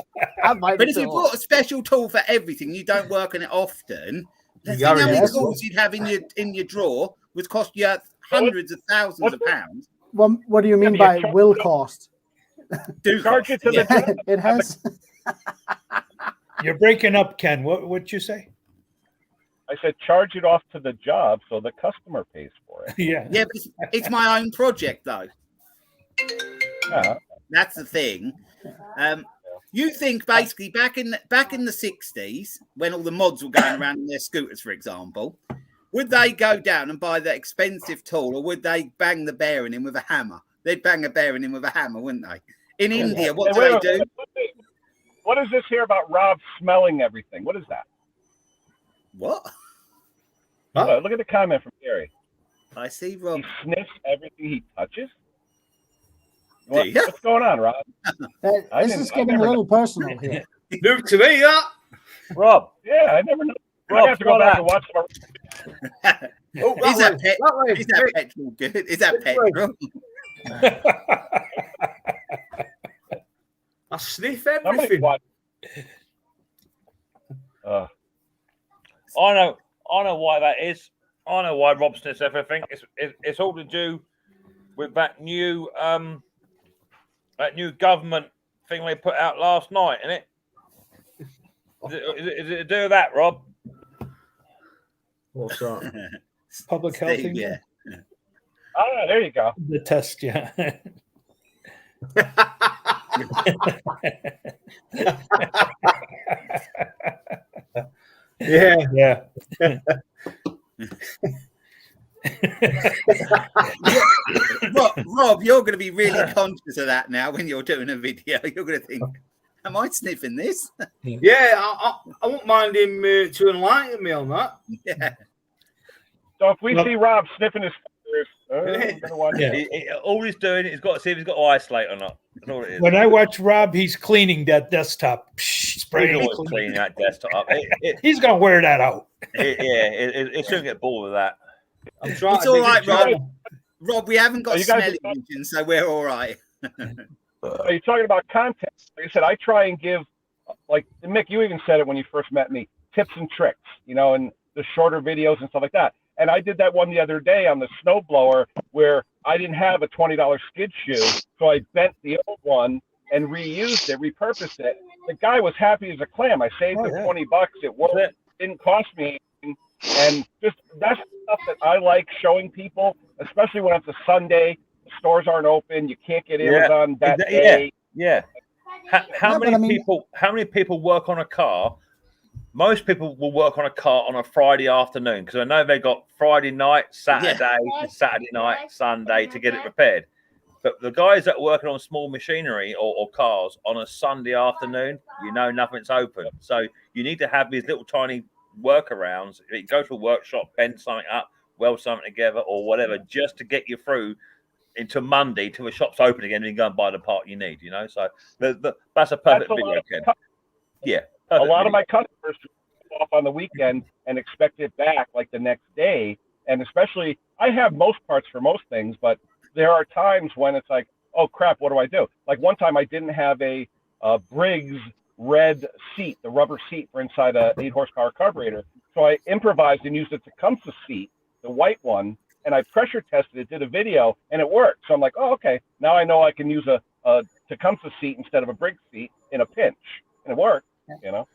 Speaker 10: But if you bought a special tool for everything, you don't work on it often. Think how many tools you'd have in your drawer would cost you hundreds of thousands of pounds.
Speaker 5: Well, what do you mean by will cost?
Speaker 7: Charge it to the
Speaker 5: it has.
Speaker 2: You're breaking up, Ken. What'd you say?
Speaker 7: I said charge it off to the job so the customer pays for it.
Speaker 2: Yeah.
Speaker 10: Yeah, but it's my own project though. That's the thing. You think basically back in the 60s, when all the mods were going around in their scooters, for example, would they go down and buy that expensive tool, or would they bang the bearing in with a hammer? They'd bang a bearing in with a hammer, wouldn't they? In India, what do they do?
Speaker 7: What is this here about Rob smelling everything? What is that?
Speaker 10: What?
Speaker 7: Oh, look at the comment from Gary.
Speaker 10: I see Rob.
Speaker 7: He sniffs everything he touches.
Speaker 9: What's
Speaker 7: going on, Rob?
Speaker 5: This is getting a little personal here.
Speaker 9: New to me, that.
Speaker 6: Rob.
Speaker 7: Yeah, I never know.
Speaker 6: Rob,
Speaker 7: I have to go back and watch some.
Speaker 9: Oh,
Speaker 10: Is that petrol good? Is that petrol?
Speaker 9: I sniff
Speaker 7: Somebody
Speaker 9: everything.
Speaker 7: watch.
Speaker 6: I know why that is. I know why Rob sniffs everything. It's all to do with that new government thing they put out last night, isn't it? Is it to do with that, Rob?
Speaker 9: What's that?
Speaker 2: Public health thing.
Speaker 10: Yeah.
Speaker 7: Oh, there you go.
Speaker 2: The test, yeah.
Speaker 9: Yeah.
Speaker 10: Rob, you're going to be really conscious of that now when you're doing a video. You're going to think, am I sniffing this?
Speaker 9: Yeah, I won't mind him to enlighten me on that.
Speaker 10: Yeah.
Speaker 7: So if we see Rob sniffing his fingers,
Speaker 6: All he's doing is got to see if he's got to isolate or not. That's all it is.
Speaker 2: When I watch Rob, he's cleaning that desktop.
Speaker 6: He's
Speaker 2: Spraying
Speaker 6: always cleaning that desktop.
Speaker 2: He's going to wear that out.
Speaker 6: It shouldn't get bored with that.
Speaker 9: I'm trying.
Speaker 10: It's all right,
Speaker 9: Rob.
Speaker 10: Rob, we haven't got
Speaker 7: you guys-
Speaker 10: smelly vision, so we're all right.
Speaker 7: You're talking about content. Like I said, I try and give, like Mick, you even said it when you first met me, tips and tricks, and the shorter videos and stuff like that. And I did that one the other day on the snowblower where I didn't have a $20 skid shoe, so I bent the old one and reused it, repurposed it. The guy was happy as a clam. I saved him $20. It worked. It didn't cost me anything. And just that's stuff that I like showing people, especially when it's a Sunday. The stores aren't open. You can't get Amazon that day.
Speaker 6: Yeah. How many people work on a car? Most people will work on a car on a Friday afternoon because I know they got Friday night, Saturday night, Sunday to get it repaired. But the guys that are working on small machinery or cars on a Sunday afternoon, nothing's open. So you need to have these little tiny workarounds. You go to a workshop, bend something up, weld something together or whatever, just to get you through into Monday till the shop's open again and you go and buy the part you need, So that's a perfect video, Ken. Yeah.
Speaker 7: A lot of my customers go off on the weekend and expect it back like the next day. And especially, I have most parts for most things, but there are times when it's like, oh crap, what do I do? Like one time I didn't have a Briggs red seat, the rubber seat for inside a 8-horsepower carburetor. So I improvised and used a Tecumseh seat, the white one, and I pressure tested it, did a video, and it worked. So I'm like, oh, okay, now I know I can use a Tecumseh seat instead of a Briggs seat in a pinch, and it worked.
Speaker 10: I love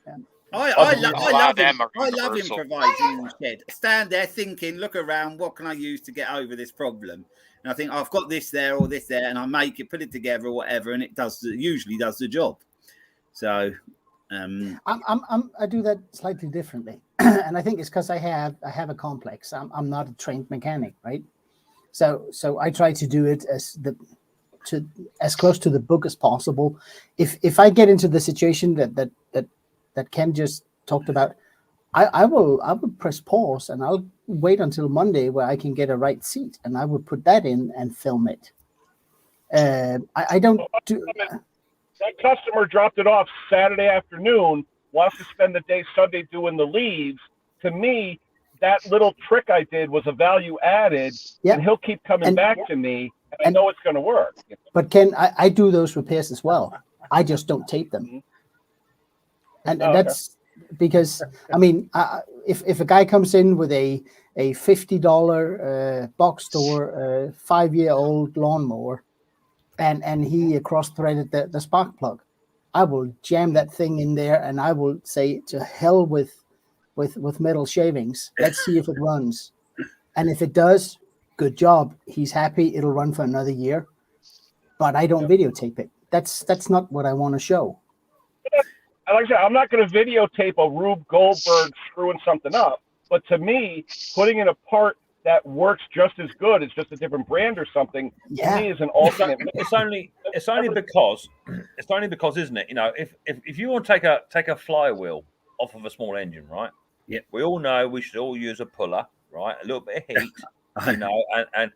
Speaker 10: improvising in the shed. Stand there thinking, look around, what can I use to get over this problem? And I think I've got this there or this there, and I make it, put it together or whatever, and it usually does the job. So
Speaker 5: I do that slightly differently, and I think it's because I have a complex. I'm not a trained mechanic, right? So I try to do it as close to the book as possible. If I get into the situation that Ken just talked about, I will press pause and I'll wait until Monday where I can get a right seat, and I would put that in and film it. I don't do.
Speaker 7: That customer dropped it off Saturday afternoon, wants to spend the day Sunday doing the leaves. To me, that little trick I did was a value added, and he'll keep coming back to me, and I know it's going to work.
Speaker 5: But Ken, I do those repairs as well. I just don't tape them. And that's because, I mean, if a guy comes in with a $50 box store 5-year-old lawnmower, and he cross-threaded the spark plug, I will jam that thing in there, and I will say, to hell with metal shavings. Let's see if it runs. And if it does, good job. He's happy. It'll run for another year. But I don't videotape it. That's not what I want to show.
Speaker 7: Like I said, I'm not going to videotape a Rube Goldberg screwing something up. But to me, putting in a part that works just as good, it's just a different brand or something, to me is an alternate.
Speaker 6: It's only because, isn't it? If you want to take a flywheel off of a small engine, right?
Speaker 10: Yeah.
Speaker 6: We all know we should all use a puller, right? A little bit of heat, and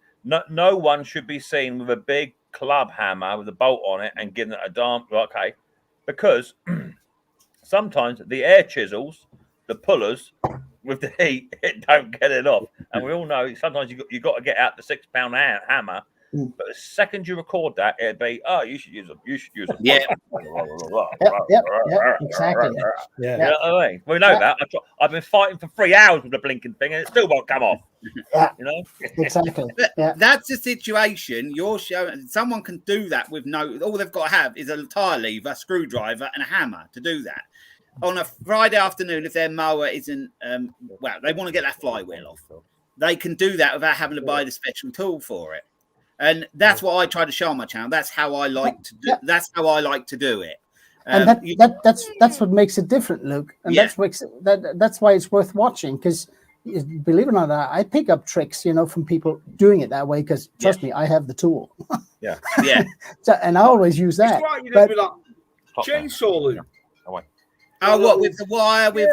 Speaker 6: no one should be seen with a big club hammer with a bolt on it and giving it a damp. Okay, because sometimes the air chisels, the pullers with the heat, it don't get it off. And we all know sometimes you got to get out the 6 pound hammer. But the second you record that, it'd be, oh, you should use a
Speaker 10: Yeah.
Speaker 5: Exactly.
Speaker 6: Yeah. You know what I mean? We know that. I've been fighting for 3 hours with the blinking thing, and it still won't come off.
Speaker 5: Yeah.
Speaker 6: You know?
Speaker 5: Exactly. Yeah.
Speaker 10: That's the situation. You're showing someone can do that with no. All they've got to have is a tire lever, screwdriver, and a hammer to do that. On a Friday afternoon, if their mower isn't, well, they want to get that flywheel off. They can do that without having to buy the special tool for it. And that's what I try to show on my channel. That's how I like to do. That's how I like to do it.
Speaker 5: And that's what makes it different, Luke. And that's why it's worth watching. Because believe it or not, I pick up tricks, from people doing it that way. Because trust me, I have the tool.
Speaker 6: Yeah.
Speaker 5: So, and I always use that.
Speaker 9: It's like you did with that chainsaw, Luke.
Speaker 10: Oh, what with the wire? With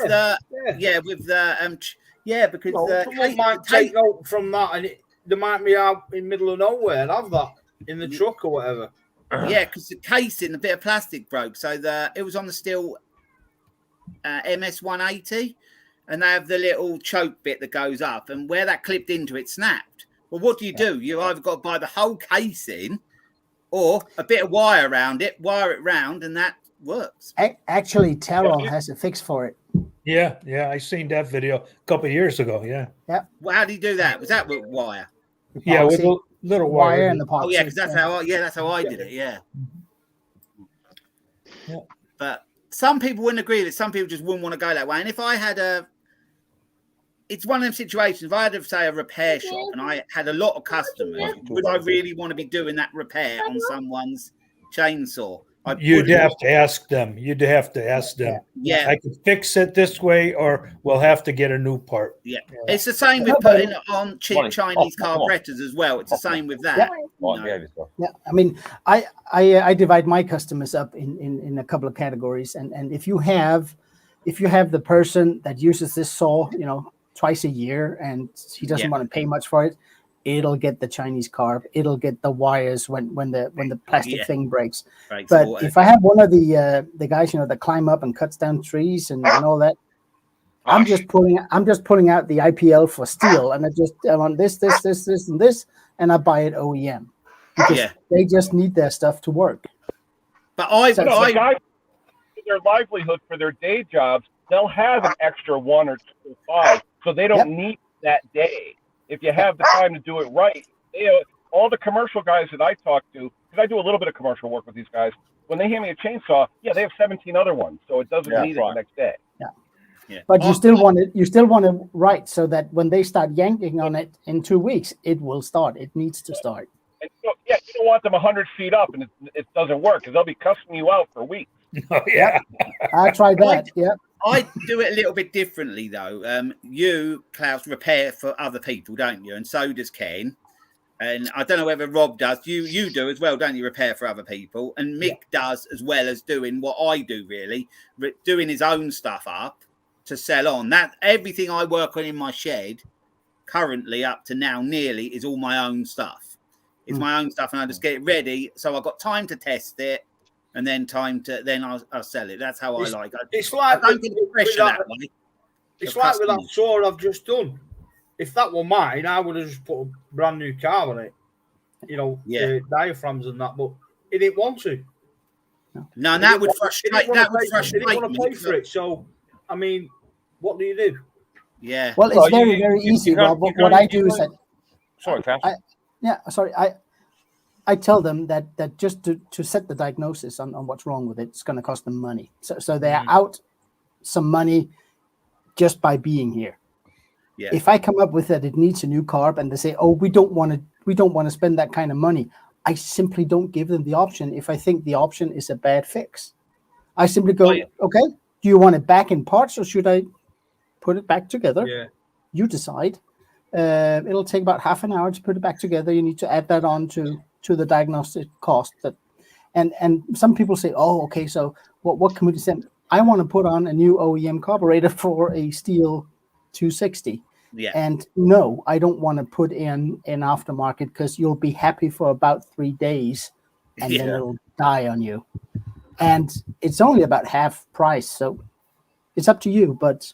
Speaker 10: because
Speaker 9: someone might take out from that, and they might be out in the middle of nowhere and have that in the truck or whatever.
Speaker 10: Yeah, because the casing, a bit of plastic broke, so it was on the steel MS 180, and they have the little choke bit that goes up, and where that clipped into it snapped. Well, what do? You either got to buy the whole casing or a bit of wire around it, wire it round, and that works.
Speaker 5: Actually, Terrell has a fix for it.
Speaker 2: Yeah, I seen that video a couple of years ago. Yeah.
Speaker 10: Well, how do you do that? Was that with wire?
Speaker 2: Yeah, with a little wire
Speaker 5: in the pocket.
Speaker 10: Oh yeah, because that's how I did it. Yeah. But some people wouldn't agree with it. Some people just wouldn't want to go that way. And if I had it's one of them situations. If I had, say, a repair shop and I had a lot of customers, would I really want to be doing that repair on someone's chainsaw?
Speaker 2: You'd have to ask them.
Speaker 10: Yeah.
Speaker 2: I could fix it this way, or we'll have to get a new part.
Speaker 10: Yeah. It's the same with putting it on cheap Chinese carburetors as well. It's the same with that.
Speaker 5: Yeah. I mean, I divide my customers up in a couple of categories, and if you have the person that uses this saw, twice a year, and he doesn't want to pay much for it, it'll get the Chinese carb. It'll get the wires when the plastic thing breaks. But if I have one of the guys, that climb up and cuts down trees and all that, I'm just pulling out the IPL for steel, and I want this, and this, and I buy it OEM because they just need their stuff to work.
Speaker 10: But
Speaker 7: the guys, their livelihood for their day jobs, they'll have an extra 1 or 2 or 5, so they don't need that day. If you have the time to do it right, all the commercial guys that I talk to, because I do a little bit of commercial work with these guys, when they hand me a chainsaw, they have 17 other ones, so it doesn't need it the next day.
Speaker 5: Yeah. But you still want it right, so that when they start yanking on it in 2 weeks, it will start. It needs to start.
Speaker 7: And you don't want them 100 feet up and it doesn't work because they'll be cussing you out for weeks.
Speaker 2: Oh, yeah.
Speaker 5: I tried that.
Speaker 10: I do it a little bit differently though. You, Klaus, repair for other people, don't you? And so does Ken. And I don't know whether Rob does. You do as well, don't you? Repair for other people. And Mick does as well as doing what I do, really, doing his own stuff up to sell on. That everything I work on in my shed currently up to now nearly is all my own stuff. It's my own stuff, and I just get it ready. So I've got time to test it, and then I'll sell it. That's how I like it.
Speaker 9: It's like
Speaker 10: I don't get the pressure that way.
Speaker 9: It's like with that saw I've just done. If that were mine, I would have just put a brand new car on it. The diaphragms and that, but it didn't want to.
Speaker 10: No, that would frustrate. That would frustrate me.
Speaker 9: They didn't want to pay for it. So, I mean, what do you do?
Speaker 10: Yeah.
Speaker 5: Well, it's very easy, Rob. What I do is that.
Speaker 6: Sorry, Klaus.
Speaker 5: I tell them that just to set the diagnosis on what's wrong with it, it's going to cost them money. So they're out some money just by being here. Yeah. If I come up with that it needs a new carb and they say, "Oh, we don't want to spend that kind of money," I simply don't give them the option if I think the option is a bad fix. I simply go, "Okay, do you want it back in parts or should I put it back together?"
Speaker 9: Yeah.
Speaker 5: You decide. It'll take about half an hour to put it back together. You need to add that on to the diagnostic cost. And some people say, "Oh, okay, so what can we do?" I want to put on a new OEM carburetor for a Steel 260.
Speaker 10: Yeah.
Speaker 5: And no, I don't want to put in an aftermarket because you'll be happy for about 3 days and then it'll die on you. And it's only about half price. So it's up to you. But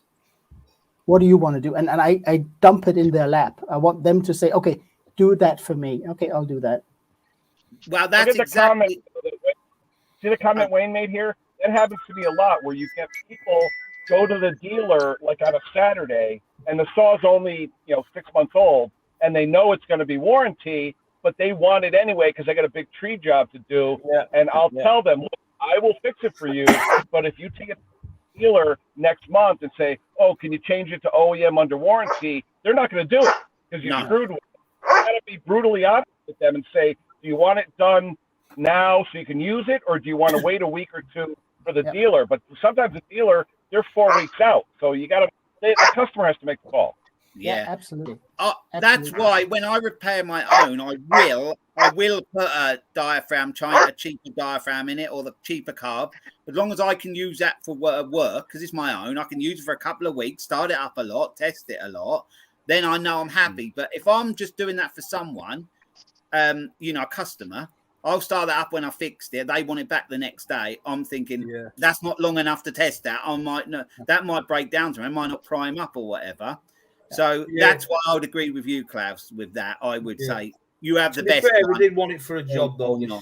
Speaker 5: what do you want to do? And I dump it in their lap. I want them to say, okay, do that for me. Okay, I'll do that.
Speaker 10: Well, that's exactly.
Speaker 7: See the comment Wayne made here? That happens to be a lot where you get people go to the dealer like on a Saturday and the saw's only 6 months old and they know it's going to be warranty, but they want it anyway because they got a big tree job to do. And I'll tell them, look, I will fix it for you, but if you take it to the dealer next month and say, oh, can you change it to OEM under warranty? They're not going to do it because you screwed with it. You got to be brutally honest with them and say, do you want it done now so you can use it, or do you want to wait a week or two for the dealer? But sometimes the dealer, they're 4 weeks out, so you got to. The customer has to make the call.
Speaker 5: Yeah, absolutely.
Speaker 10: That's why when I repair my own, I will put a diaphragm, a cheaper diaphragm in it, or the cheaper carb. As long as I can use that for work, because it's my own, I can use it for a couple of weeks, start it up a lot, test it a lot. Then I know I'm happy. But if I'm just doing that for someone, a customer, I'll start that up when I fixed it. They want it back the next day. I'm thinking that's not long enough to test that. That might break down to me. I might not prime up or whatever. So that's why I would agree with you, Klaus, with that. I would say you have the best.
Speaker 9: We did want it for a job, though.
Speaker 10: You know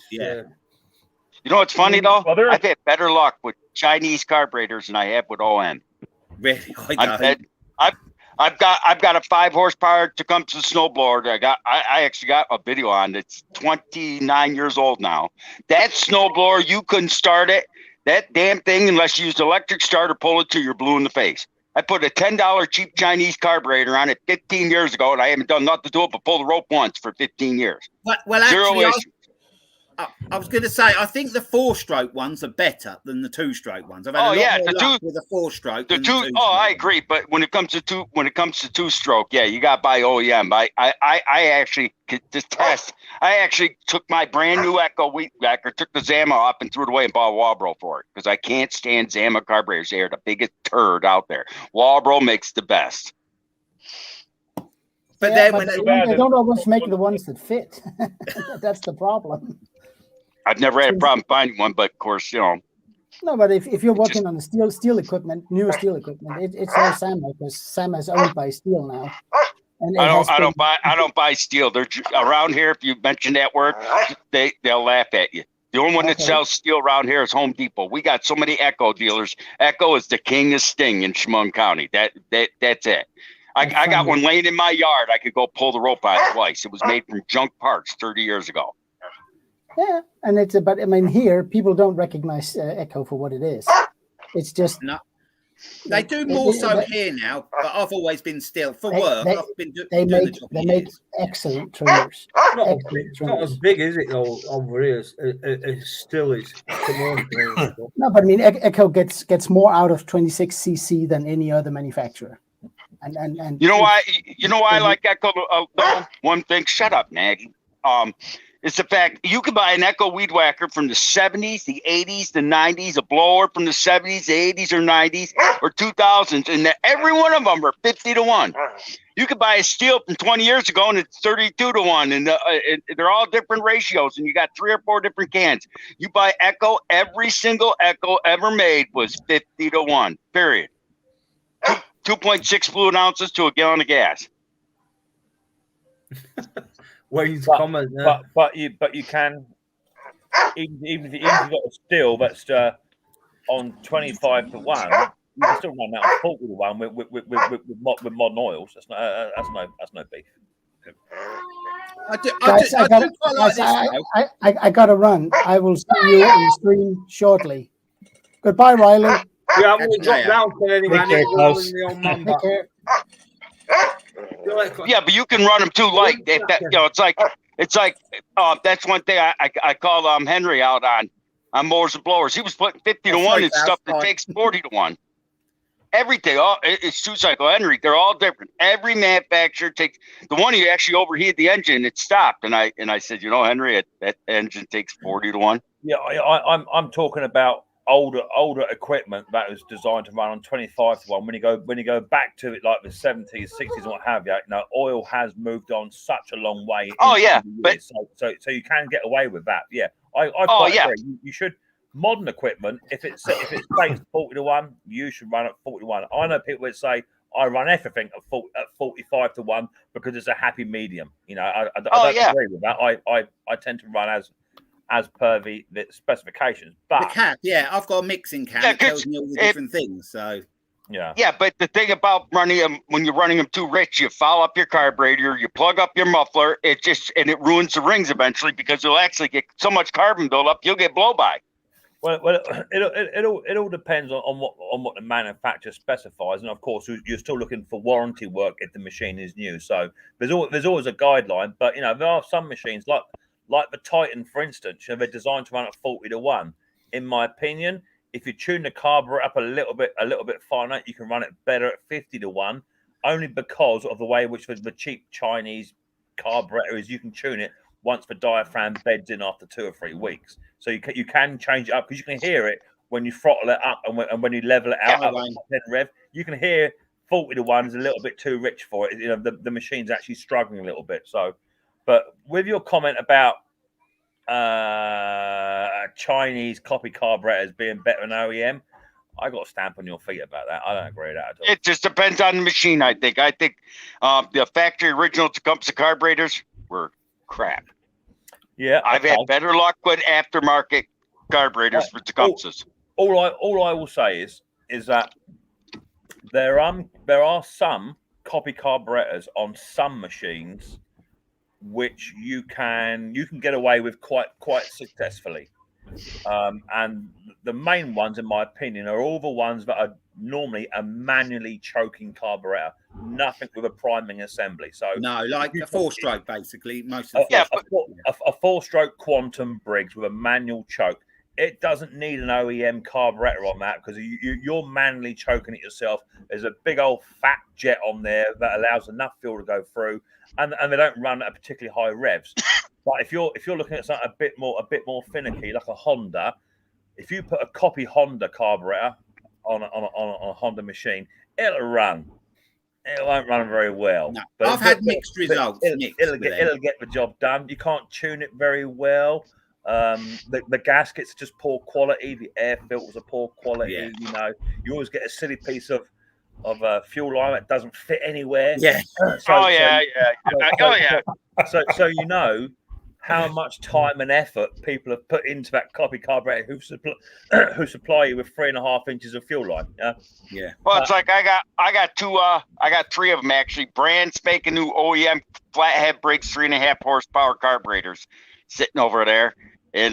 Speaker 4: what's funny though? I've had better luck with Chinese carburetors than I have with OM.
Speaker 10: Really?
Speaker 4: I've got a 5 horsepower Tecumseh snowblower that I actually got a video on. It's 29 years old now. That snowblower, you couldn't start it. That damn thing, unless you used electric start or pull it till you're blue in the face. I put a $10 cheap Chinese carburetor on it 15 years ago, and I haven't done nothing to it but pull the rope once for 15 years.
Speaker 10: Well, actually, I was going to say, I think the 4-stroke ones are better than the 2-stroke ones. I've had a lot more luck with the 4-stroke.
Speaker 4: I agree. But when it comes to 2-stroke, you got to buy OEM. I actually could test. I actually took my brand new Echo Wheat Whacker, took the Zama off and threw it away and bought Walbro for it because I can't stand Zama carburetors. They are the biggest turd out there. Walbro makes the best.
Speaker 5: But then they don't always make the ones that fit. That's the problem.
Speaker 4: I've never had a problem finding one, but of course,
Speaker 5: No, but if you're working on the steel equipment, newer steel equipment, it's all Sama because Sama is owned by Steel now. And
Speaker 4: I don't buy steel. They're around here. If you mention that word, they'll laugh at you. The only one that sells steel around here is Home Depot. We got so many Echo dealers. Echo is the king of sting in Chemung County. That's it. I got one laying in my yard. I could go pull the rope on it twice. It was made from junk parts 30 years ago.
Speaker 5: Yeah, and here people don't recognize Echo for what it is. It's just
Speaker 10: they do more so here now, but I've always been Steel for work.
Speaker 5: They make excellent trimmers.
Speaker 9: It's not as big, is it? Though over here, it still is.
Speaker 5: No, but Echo gets more out of 26cc than any other manufacturer. And
Speaker 4: you know why I like Echo? One thing. Shut up, Maggie. It's the fact you could buy an Echo Weed Whacker from the 70s, the 80s, the 90s, a blower from the 70s, the 80s or 90s or 2000s, and every one of them are 50-1. You could buy a steel from 20 years ago and it's 32-1, and they're all different ratios, and you got 3 or 4 different cans. You buy Echo, every single Echo ever made was 50-1. Period. 2.6 fluid ounces to a gallon of gas.
Speaker 9: Wayne's comment there.
Speaker 6: But you can even if you've got a steel that's on 25-1, you can still run that on 40-1 with modern oils. That's no beef.
Speaker 5: I gotta run. I will see you on the stream shortly. Goodbye, Riley.
Speaker 9: Yeah, I'm going to drop down for anyway.
Speaker 4: Yeah, but you can run them too light. It's like that's one thing I call Henry out on mowers and blowers. He was putting 50-1 and stuff that takes 40-1. Everything, it's 2-cycle Henry. They're all different. Every manufacturer takes the one he actually overheated the engine. It stopped, and I said, Henry, that engine takes 40-1.
Speaker 6: Yeah, I'm talking about older equipment that was designed to run on 25-1. When you go back to it like the 70s, 60s, and what have you, oil has moved on such a long way.
Speaker 4: Oh yeah, but
Speaker 6: so you can get away with that. Yeah, I agree. You should modern equipment. If it states 40-1, you should run at 40-1. I know people would say I run everything at 45-1 because it's a happy medium. I don't agree with that. I tend to run as per the specifications. But
Speaker 10: the cap, I've got a mixing cap. It tells me all the different things. So
Speaker 4: yeah, but the thing about running them, when you're running them too rich, you foul up your carburetor, you plug up your muffler. It ruins the rings eventually because you'll actually get so much carbon buildup, you'll get blow by.
Speaker 6: Well, it all depends on what the manufacturer specifies, and of course you're still looking for warranty work if the machine is new. So there's always a guideline, but there are some machines like the Titan, for instance, they're designed to run at 40-1. In my opinion, if you tune the carburetor up a little bit finer, you can run it better at 50-1, only because of the way which the cheap Chinese carburetor is. You can tune it once the diaphragm beds in after 2 or 3 weeks. So you can change it up because you can hear it when you throttle it up and when you level it out at 10 rev. You can hear 40-1 is a little bit too rich for it. The machine's actually struggling a little bit. So, but with your comment about Chinese copy carburetors being better than OEM, I got a stamp on your feet about that. I don't agree with that at all.
Speaker 4: It just depends on the machine, I think. I think the factory original Tecumseh carburetors were crap.
Speaker 6: Yeah,
Speaker 4: I've had better luck with aftermarket carburetors for Tecumsehs.
Speaker 6: All I will say is that there are some copy carburetors on some machines which you can get away with quite successfully, and the main ones, in my opinion, are all the ones that are normally a manually choking carburetor, nothing with a priming assembly. So
Speaker 10: no, like a 4-stroke, basically. Most of the
Speaker 6: a 4-stroke Quantum Briggs with a manual choke. It doesn't need an OEM carburetor on that because you're manually choking it yourself. There's a big old fat jet on there that allows enough fuel to go through, and they don't run at particularly high revs. But if you're looking at something a bit more finicky, like a Honda, if you put a copy Honda carburetor on a Honda machine, it'll run. It won't run very well.
Speaker 10: No, but I've had mixed results.
Speaker 6: It'll get the job done. You can't tune it very well. The gaskets are just poor quality. The air filters are poor quality.
Speaker 10: Yeah.
Speaker 6: You always get a silly piece of fuel line that doesn't fit anywhere.
Speaker 10: Yeah.
Speaker 6: So you know how much time and effort people have put into that copy carburetor who supply you with 3.5 inches of fuel line.
Speaker 10: Yeah.
Speaker 4: Well, it's like I got 3 of them actually, brand spanking new OEM flathead Briggs 3.5 horsepower carburetors sitting over there, and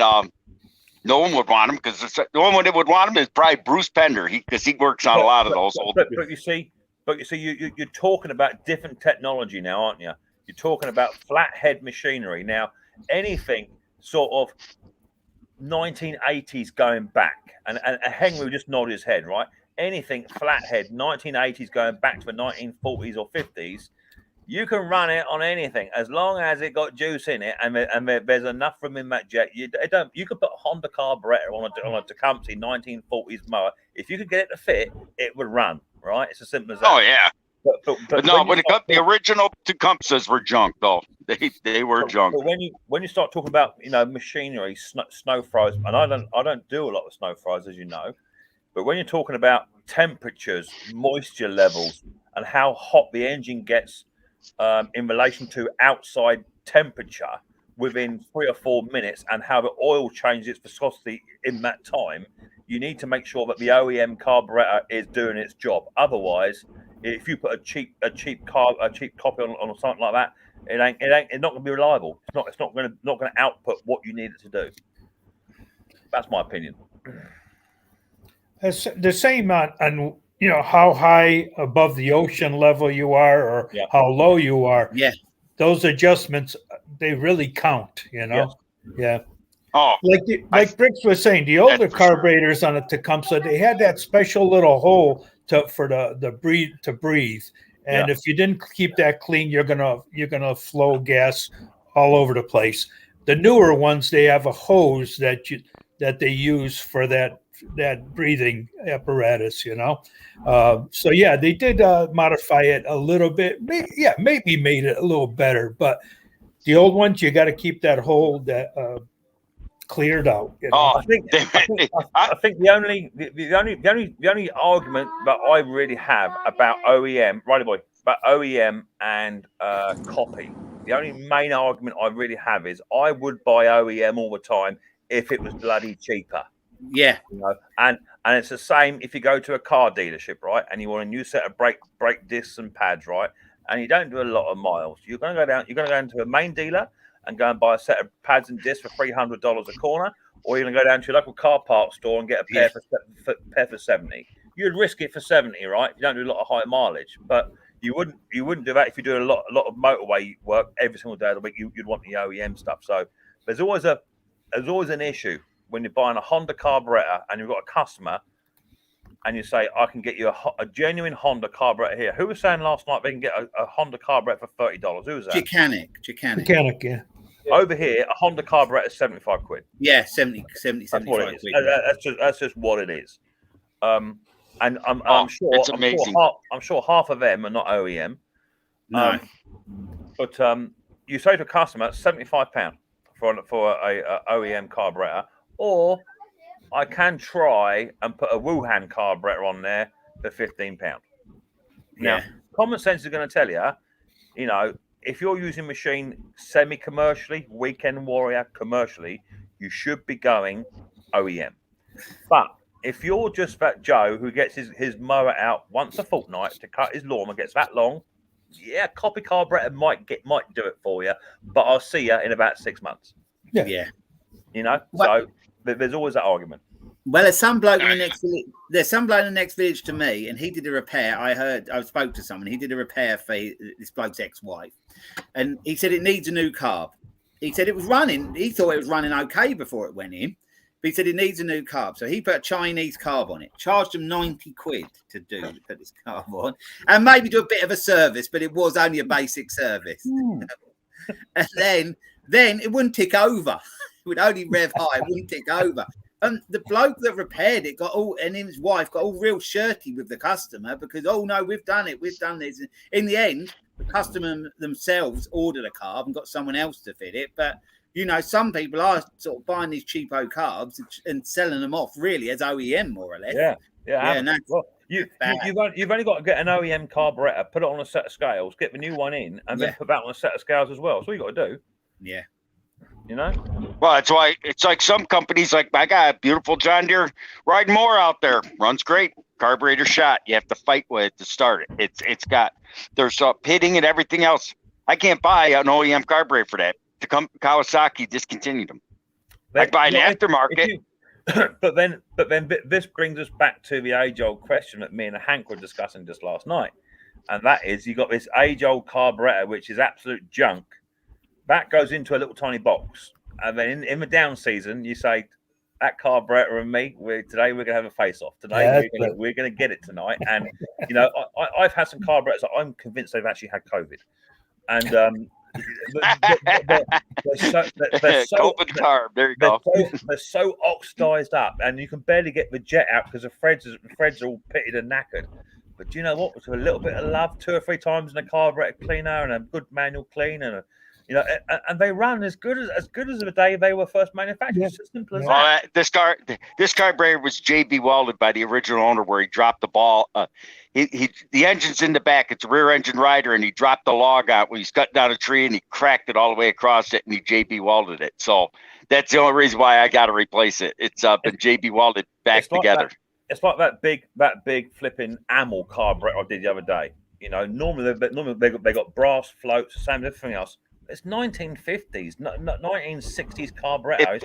Speaker 4: no one would want them because the only one that would want them is probably Bruce Pender, because he works on a lot of those old.
Speaker 6: But you see, you're talking about different technology now, aren't you? You're talking about flathead machinery now. Anything sort of 1980s going back, and Henry just nodded his head, right? Anything flathead 1980s going back to the 1940s or 50s, you can run it on anything as long as it got juice in it, and there's enough room in that jet. You can put a Honda carburetor on a Tecumseh 1940s mower. If you could get it to fit, it would run, right? It's as simple as that.
Speaker 4: Oh yeah. But no, when it got the original Tecumsehs were junk though. They were junk.
Speaker 6: But when you start talking about machinery, snow fries, and I don't do a lot of snow fries, as you know, but when you're talking about temperatures, moisture levels, and how hot the engine gets in relation to outside temperature within 3 or 4 minutes, and how the oil changes its viscosity in that time, you need to make sure that the OEM carburetor is doing its job. Otherwise, if you put a cheap copy on something like that, it's not going to be reliable. It's not going to output what you need it to do. That's my opinion.
Speaker 2: It's the same on how high above the ocean level you are, or how low you are.
Speaker 10: Yeah,
Speaker 2: those adjustments, they really count. Yeah.
Speaker 4: Oh,
Speaker 2: like Bricks was saying, the older carburetors on a Tecumseh, they had that special little hole for the breathe. And if you didn't keep that clean, you're gonna flow gas all over the place. The newer ones, they have a hose that they use for that that breathing apparatus, you know. So yeah, they did modify it a little bit. Maybe made it a little better, but the old ones, you got to keep that hole that cleared out. You know?
Speaker 6: I think the only argument that I really have about OEM, right boy, about OEM and copy. The only main argument I really have is I would buy OEM all the time if it was bloody cheaper.
Speaker 10: Yeah.
Speaker 6: You know? And it's the same if you go to a car dealership, right? And you want a new set of brake discs and pads, right? And you don't do a lot of miles. You're going to go into a main dealer and go and buy a set of pads and discs for $300 a corner, or you're going to go down to your local car parts store and get a pair for 70. You'd risk it for 70, right? You don't do a lot of high mileage, but you wouldn't do that if you do a lot of motorway work every single day of the week. You'd want the OEM stuff. So there's always an issue when you're buying a Honda carburetor and you've got a customer and you say, I can get you a genuine Honda carburetor here. Who was saying last night they can get a Honda carburetor for $30? Who was that?
Speaker 10: Chicanic,
Speaker 2: yeah.
Speaker 6: Over here, a Honda carburetor is 75 quid.
Speaker 10: Yeah, 70, 75
Speaker 6: quid.
Speaker 10: quid.
Speaker 6: That's just what it is. And I'm sure
Speaker 4: it's amazing.
Speaker 6: I'm sure half of them are not OEM.
Speaker 10: No.
Speaker 6: But you say to a customer, £75 for a OEM carburetor, or I can try and put a Wuhan carburetor on there for £15. Now, common sense is going to tell you, you know, if you're using machine semi-commercially, weekend warrior commercially, you should be going OEM. But if you're just that Joe who gets his mower out once a fortnight to cut his lawn and gets that long, yeah, copy carburetor might do it for you, but I'll see you in about 6 months.
Speaker 10: Yeah.
Speaker 6: You know, so there's always that argument.
Speaker 10: Well, there's some bloke in the next village. There's some bloke in the next village to me, and he did a repair. I spoke to someone. He did a repair for this bloke's ex-wife, and he said it needs a new carb. He said it was running. He thought it was running okay before it went in, but he said it needs a new carb. So he put a Chinese carb on it. Charged him 90 quid to put this carb on, and maybe do a bit of a service, but it was only a basic service. And then it wouldn't tick over. It would only rev high. It wouldn't tick over. And the bloke that repaired it and his wife got all real shirty with the customer because, oh no, we've done this. In the end, the customer themselves ordered a carb and got someone else to fit it. But, you know, some people are sort of buying these cheapo carbs and selling them off really as OEM, more or less.
Speaker 6: Yeah. Well, you've only got to get an OEM carburetor, put it on a set of scales, get the new one in, and then put that on a set of scales as well. That's all you got to do.
Speaker 10: Yeah.
Speaker 6: You know?
Speaker 4: Well, that's why it's like some companies, like I got a beautiful John Deere riding mower out there, runs great, carburetor shot. You have to fight with it to start it. It's got there's pitting and everything else. I can't buy an OEM carburetor for that. Kawasaki discontinued them. I buy an aftermarket.
Speaker 6: But then this brings us back to the age-old question that me and Hank were discussing just last night, and that is you got this age-old carburetor which is absolute junk. That goes into a little tiny box, and then in the down season, you say, "That carburetor and me, today we're gonna have a face-off. Today we're gonna get it tonight." And you know, I've had some carburetors that I'm convinced they've actually had COVID, and they're so oxidized up, and you can barely get the jet out because the threads are all pitted and knackered. But do you know what? With a little bit of love, 2 or 3 times in a carburetor cleaner and a good manual clean and and they run as good as the day they were first manufactured. It's as simple as that.
Speaker 4: This carburetor was JB welded by the original owner, where he dropped the ball. The engine's in the back. It's a rear engine rider, and he dropped the log out when he's cutting down a tree, and he cracked it all the way across it, and he JB welded it. So that's the only reason why I got to replace it. It's been JB welded back together.
Speaker 6: It's like that big flipping Amel carburetor I did the other day. You know, normally they got brass floats, the same as everything else. It's 1950s, 1960s carburetor.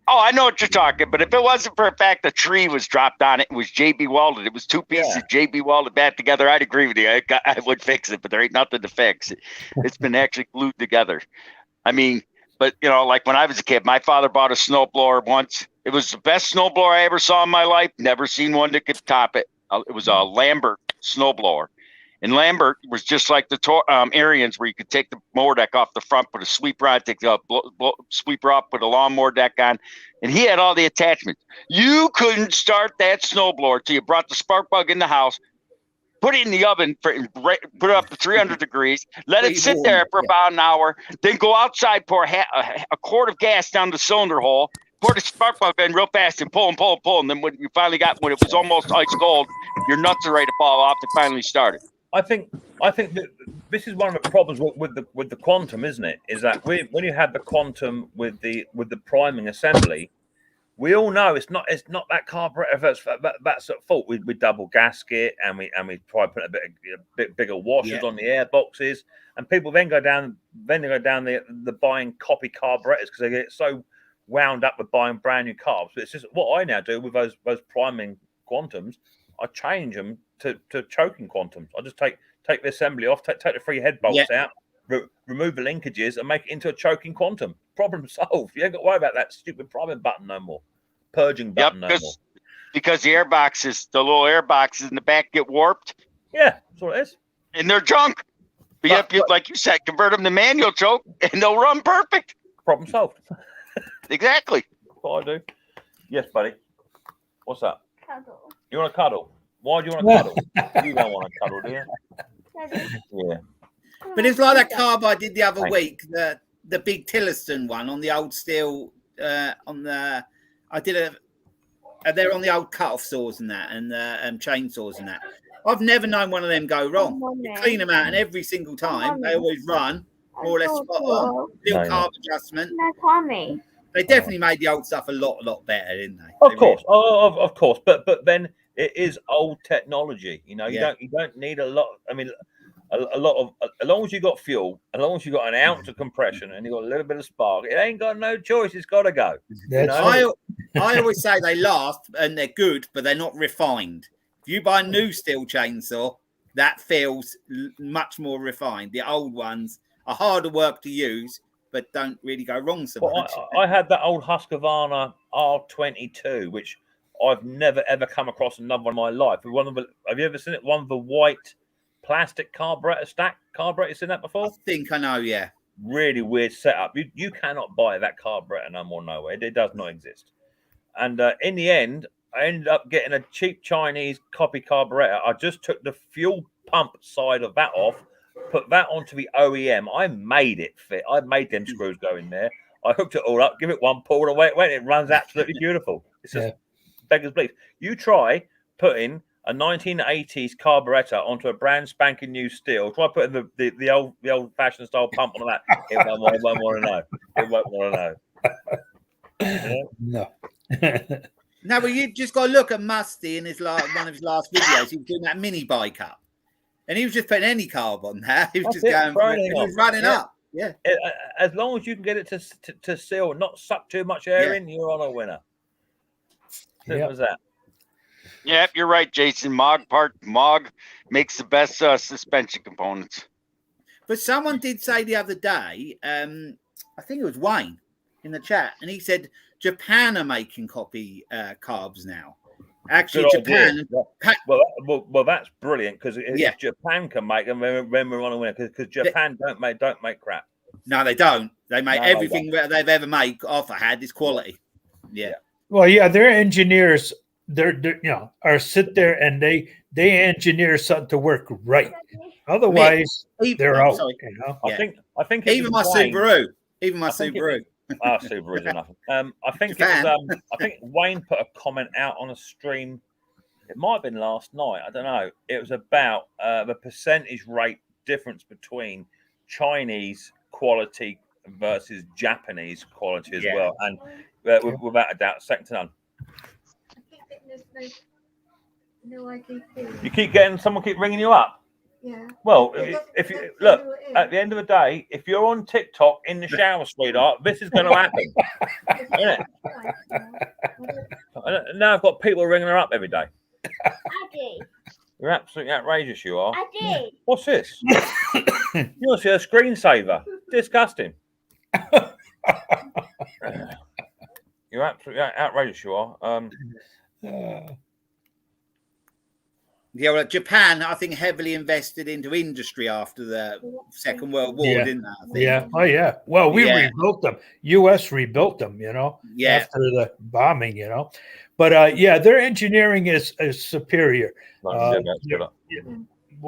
Speaker 4: I know what you're talking, but if it wasn't for the fact the tree was dropped on it, it was JB welded. It was 2 pieces of JB welded back together. I'd agree with you. I would fix it, but there ain't nothing to fix. It's been actually glued together. I mean, but you know, like when I was a kid, my father bought a snowblower once. It was the best snowblower I ever saw in my life. Never seen one that could top it. It was a Lambert snowblower. And Lambert was just like the Arians, where you could take the mower deck off the front, put a sweeper on, take the sweeper off, put a lawnmower deck on, and he had all the attachments. You couldn't start that snowblower till you brought the spark plug in the house, put it in the oven, put it up to 300 degrees, let it sit there for about an hour, then go outside, pour a quart of gas down the cylinder hole, pour the spark plug in real fast and pull, and then when you finally when it was almost ice cold, your nuts are ready to fall off to finally start it.
Speaker 6: I think that this is one of the problems with the Quantum, isn't it? Is that when you had the Quantum with the priming assembly, we all know it's not that carburetor that's at fault. We double gasket and we try to put a bit bigger washers on the air boxes, and people then go down the buying copy carburetors because they get so wound up with buying brand new carbs. But it's just what I now do with those priming Quantums. I change them to choking Quantums. I just take the assembly off, take the 3 head bolts out, remove the linkages, and make it into a choking Quantum. Problem solved. You ain't got to worry about that stupid priming button no more, purging button no more.
Speaker 4: Because the little air boxes in the back get warped.
Speaker 6: Yeah, that's what it is.
Speaker 4: And they're junk. But like you said, convert them to manual choke, and they'll run perfect.
Speaker 6: Problem solved.
Speaker 4: Exactly.
Speaker 6: That's what I do. Yes, buddy. What's that?
Speaker 8: Cuddle.
Speaker 6: You want to cuddle? Why do you want to cuddle? You don't want to cuddle, do you? Yeah.
Speaker 10: But it's like that carb I did the other week, the big Tillotson one on the old steel. They're on the old cut-off saws and that, and chainsaws and that. I've never known one of them go wrong. You clean them out, and every single time they always run more or less spot on. Little carb adjustment. They definitely made the old stuff a lot better, didn't they?
Speaker 6: Of course. Of course. But then it is old technology. You know, you don't need a lot. I mean, a lot of, as long as you got fuel, as long as you got an ounce of compression and you got a little bit of spark, it ain't got no choice. It's got to go.
Speaker 10: I always say they last and they're good, but they're not refined. If you buy a new steel chainsaw, that feels much more refined. The old ones are harder work to use, but don't really go wrong so much.
Speaker 6: I had that old Husqvarna R22, which I've never ever come across another one in my life. Have you ever seen it? One of the white plastic carburetor stack carburetor. Seen that before?
Speaker 10: I think I know. Yeah.
Speaker 6: Really weird setup. You cannot buy that carburetor no more. Nowhere. It does not exist. And in the end, I ended up getting a cheap Chinese copy carburetor. I just took the fuel pump side of that off, put that onto the OEM. I made it fit. I made them screws go in there. I hooked it all up, give it one pull, and away it went. It runs absolutely beautiful. It's just beggars belief. You try putting a 1980s carburetor onto a brand spanking new steel. Try putting the old fashioned style pump on that. It won't want to know. It won't want to know.
Speaker 2: No.
Speaker 10: No, but you just got to look at Musty in one of his last videos. He was doing that mini bike up, and he was just putting any carb on that. He was running up. Yeah.
Speaker 6: As long as you can get it to seal, not suck too much air in, you're on a winner. Simple as that.
Speaker 4: Yep, you're right, Jason. Mog makes the best suspension components.
Speaker 10: But someone did say the other day, I think it was Wayne in the chat, and he said Japan are making copy carbs now. Actually,
Speaker 6: Good
Speaker 10: Japan.
Speaker 6: Well, that's brilliant because if Japan can make them, then we're on a winner. Because Japan don't make crap.
Speaker 10: No, they don't. They make everything that they've ever made had is quality. Yeah.
Speaker 2: Well, yeah, their engineers, are sit there and they engineer something to work right. Otherwise, they're out. You know?
Speaker 6: I think
Speaker 10: even my Subaru.
Speaker 6: Subaru's enough. I think Wayne put a comment out on a stream. It might have been last night. I don't know. It was about the percentage rate difference between Chinese quality versus Japanese quality as well, and without a doubt, second to none. You keep getting someone keep ringing you up.
Speaker 8: Yeah.
Speaker 6: Well, if you look at the end of the day, if you're on TikTok in the shower, sweetheart, this is going to happen, isn't it? Now I've got people ringing her up every day.
Speaker 8: Addy.
Speaker 6: You're absolutely outrageous. You are.
Speaker 8: Addy.
Speaker 6: What's this? You want to see a screensaver? Disgusting. You're absolutely outrageous. You are.
Speaker 10: Yeah, well, Japan, I think, heavily invested into industry after the Second World War,
Speaker 2: Yeah.
Speaker 10: didn't they? I think?
Speaker 2: Yeah. Oh, yeah. Well, we
Speaker 10: Yeah.
Speaker 2: rebuilt them. U.S. rebuilt them,
Speaker 10: Yeah.
Speaker 2: after the bombing, But yeah, their engineering is superior. What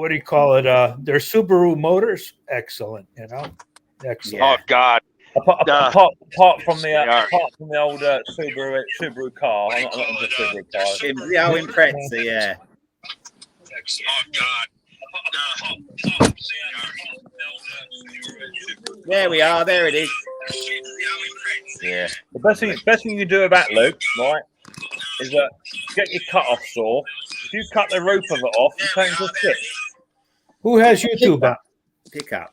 Speaker 2: do you call it? Their Subaru motors, excellent, excellent.
Speaker 4: Oh God.
Speaker 6: Apart from the old Subaru car, I'm not into Subaru cars.
Speaker 10: The Impreza, yeah. There we are. There it is.
Speaker 6: Yeah. The best thing you do about Luke, right, is that get your cut-off saw. If you cut the roof of it off, you turn it into a skip.
Speaker 2: Who has YouTube on?
Speaker 10: Pick up.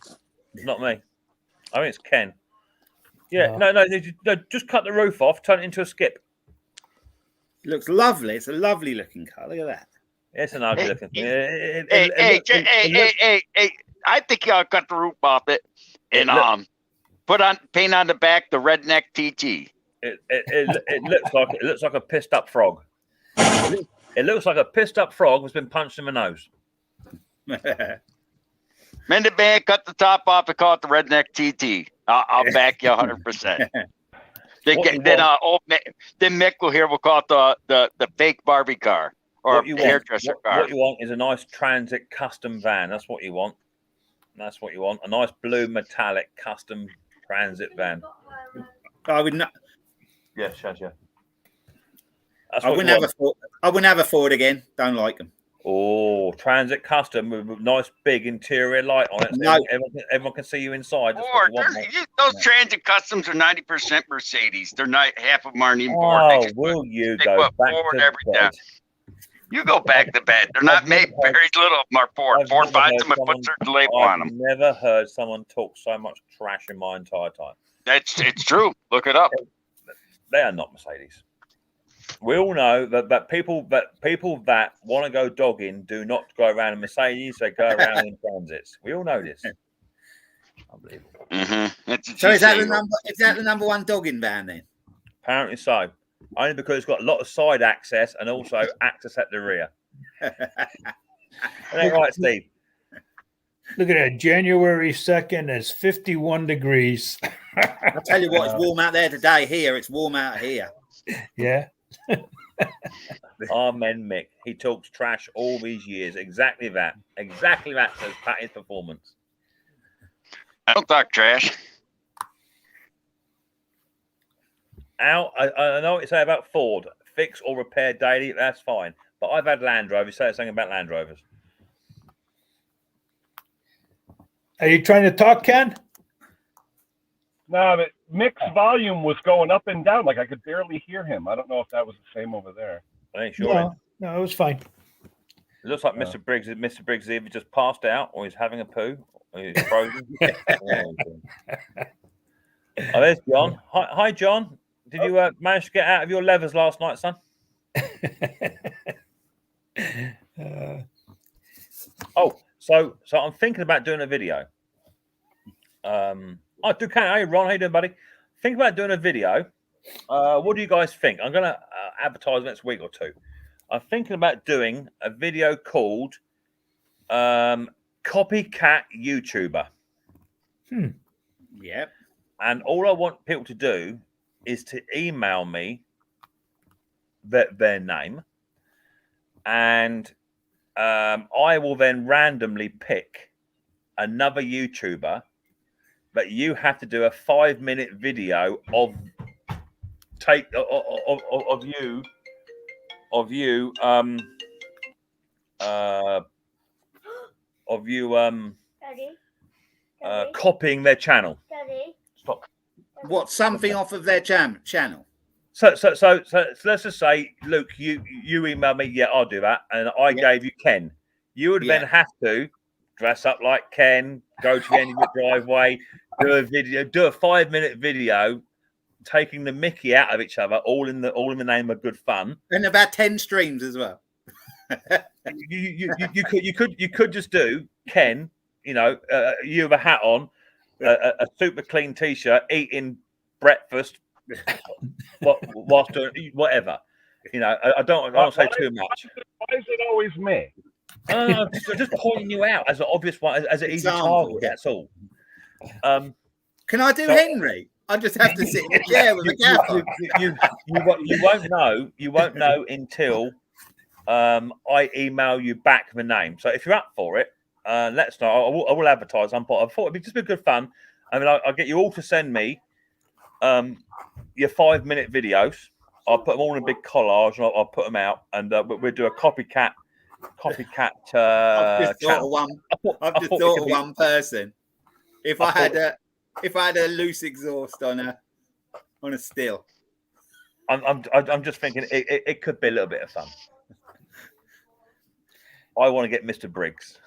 Speaker 6: Not me. I think it's Ken. Yeah. No. Just cut the roof off, turn it into a skip.
Speaker 10: Looks lovely. It's a lovely looking car. Look at that.
Speaker 6: It's an ugly looking thing.
Speaker 4: Hey! I think y'all cut the roof off it and paint on the back the redneck TT.
Speaker 6: It looks like a pissed up frog. It looks like a pissed up frog has been punched in the nose.
Speaker 4: Mend it back, cut the top off, and call it the redneck TT. I'll back you 100%. Then Mick will here. We'll call it the fake Barbie car or hairdresser car.
Speaker 6: What you want is a nice transit custom van. That's what you want. That's what you want. A nice blue metallic custom transit van.
Speaker 10: I would not.
Speaker 6: Yeah, Shazia.
Speaker 10: I wouldn't have a Ford again. Don't like them.
Speaker 6: Oh, transit custom with a nice big interior light on it. So
Speaker 10: No.
Speaker 6: everyone can see you inside. That's
Speaker 4: Or
Speaker 6: what you want,
Speaker 4: those transit customs are 90% Mercedes. They're not half of them aren't even Ford.
Speaker 6: Oh, will you go back to bed?
Speaker 4: You go back to bed. They're not made. Very little of them are Ford. Ford finds them and puts their label on them.
Speaker 6: I've never heard someone talk so much trash in my entire time.
Speaker 4: It's true. Look it up.
Speaker 6: They are not Mercedes. We all know that people that want to go dogging do not go around in Mercedes. They go around in transits. We all know this. Unbelievable.
Speaker 10: So is that the number one dogging van then?
Speaker 6: Apparently so. Only because it's got a lot of side access and also access at the rear. Isn't that right, Steve?
Speaker 2: Look at that. January 2nd, it's 51 degrees.
Speaker 10: I'll tell you what, it's warm out there today. Here, it's warm out here.
Speaker 2: Yeah.
Speaker 6: Amen, Mick. He talks trash all these years. Exactly that. Exactly that says Patty's performance.
Speaker 4: I don't talk trash.
Speaker 6: Al, I know what you say about Ford. Fix or repair daily, that's fine. But I've had Land Rovers. Say something about Land Rovers.
Speaker 2: Are you trying to talk, Ken?
Speaker 7: No, but Mick's volume was going up and down. Like I could barely hear him. I don't know if that was the same over there.
Speaker 6: I ain't sure.
Speaker 2: No, it was fine.
Speaker 6: It looks like Mr. Briggs either just passed out or he's having a poo or he's frozen. There's John. Hi, John. Did you manage to get out of your levers last night, son? So I'm thinking about doing a video. Hey, Ron, how you doing, buddy? Think about doing a video. What do you guys think? I'm going to advertise next week or two. I'm thinking about doing a video called Copycat YouTuber.
Speaker 10: Yep.
Speaker 6: And all I want people to do is to email me their name, and I will then randomly pick another YouTuber, but you have to do a 5-minute video of copying their channel.
Speaker 8: Daddy.
Speaker 6: Stop.
Speaker 10: What, something off of their channel?
Speaker 6: So let's just say, Luke, you emailed me. Yeah, I'll do that, and I gave you Ken. You would then have to dress up like Ken, go to the end of your driveway, do a 5-minute video, taking the Mickey out of each other, all in the name of good fun,
Speaker 10: and about 10 streams as well.
Speaker 6: you could just do Ken. You have a hat on, a super clean t-shirt, eating breakfast, whilst doing whatever. I don't say too much.
Speaker 7: Why is it always me?
Speaker 6: Just pointing you out as an obvious one, as an easy
Speaker 10: Example,
Speaker 6: target. That's all.
Speaker 10: Can I do Henry? I just have to sit in a chair with a gaffer.
Speaker 6: You won't know. You won't know until I email you back the name. So if you're up for it, let us know. I will advertise. I thought it'd just be good fun. I mean, I'll get you all to send me your 5-minute videos. I'll put them all in a big collage and I'll put them out, and we'll do a copycat.
Speaker 10: I've just thought of one person. If I had a loose exhaust on a still,
Speaker 6: I'm just thinking it could be a little bit of fun. I want to get Mr. Briggs.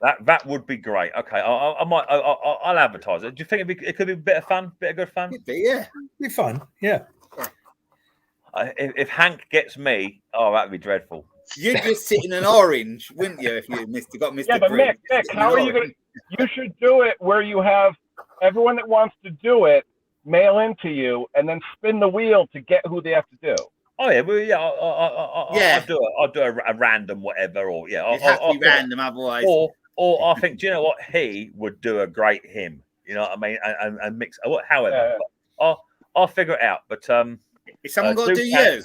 Speaker 6: That would be great. Okay, I'll advertise it. Do you think it could be a bit of fun, bit of good fun?
Speaker 10: It'd be, yeah,
Speaker 2: It'd be fun. Yeah.
Speaker 6: If Hank gets me, that'd be dreadful.
Speaker 10: You'd just sit in an orange, wouldn't you? If you got Mr.
Speaker 7: Yeah, but
Speaker 10: Briggs,
Speaker 7: Mick, how are you going to? You should do it where you have everyone that wants to do it mail into you, and then spin the wheel to get who they have to do.
Speaker 6: Oh yeah, well, yeah, I'll do a random whatever, or yeah,
Speaker 10: It'd have to be random otherwise.
Speaker 6: Or I think, do you know what, he would do a great him. You know what I mean, and mix. However, I'll figure it out. But
Speaker 10: if someone got to do you,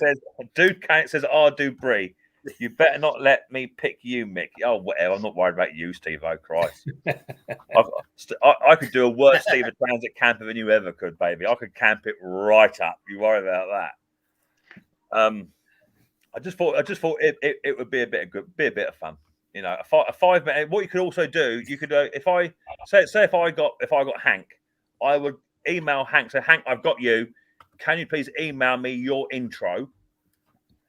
Speaker 6: Dude Count says, "I'll do Bree." You better not let me pick you, Mick. Oh, whatever. I'm not worried about you, Steve. Oh, Christ. I could do a worse Steve Transit camper than you ever could, baby. I could camp it right up. You worry about that. I just thought it would be a bit of fun. You know, a 5 minute. What you could also do, you could if I got Hank, I would email Hank. Say, Hank, I've got you. Can you please email me your intro?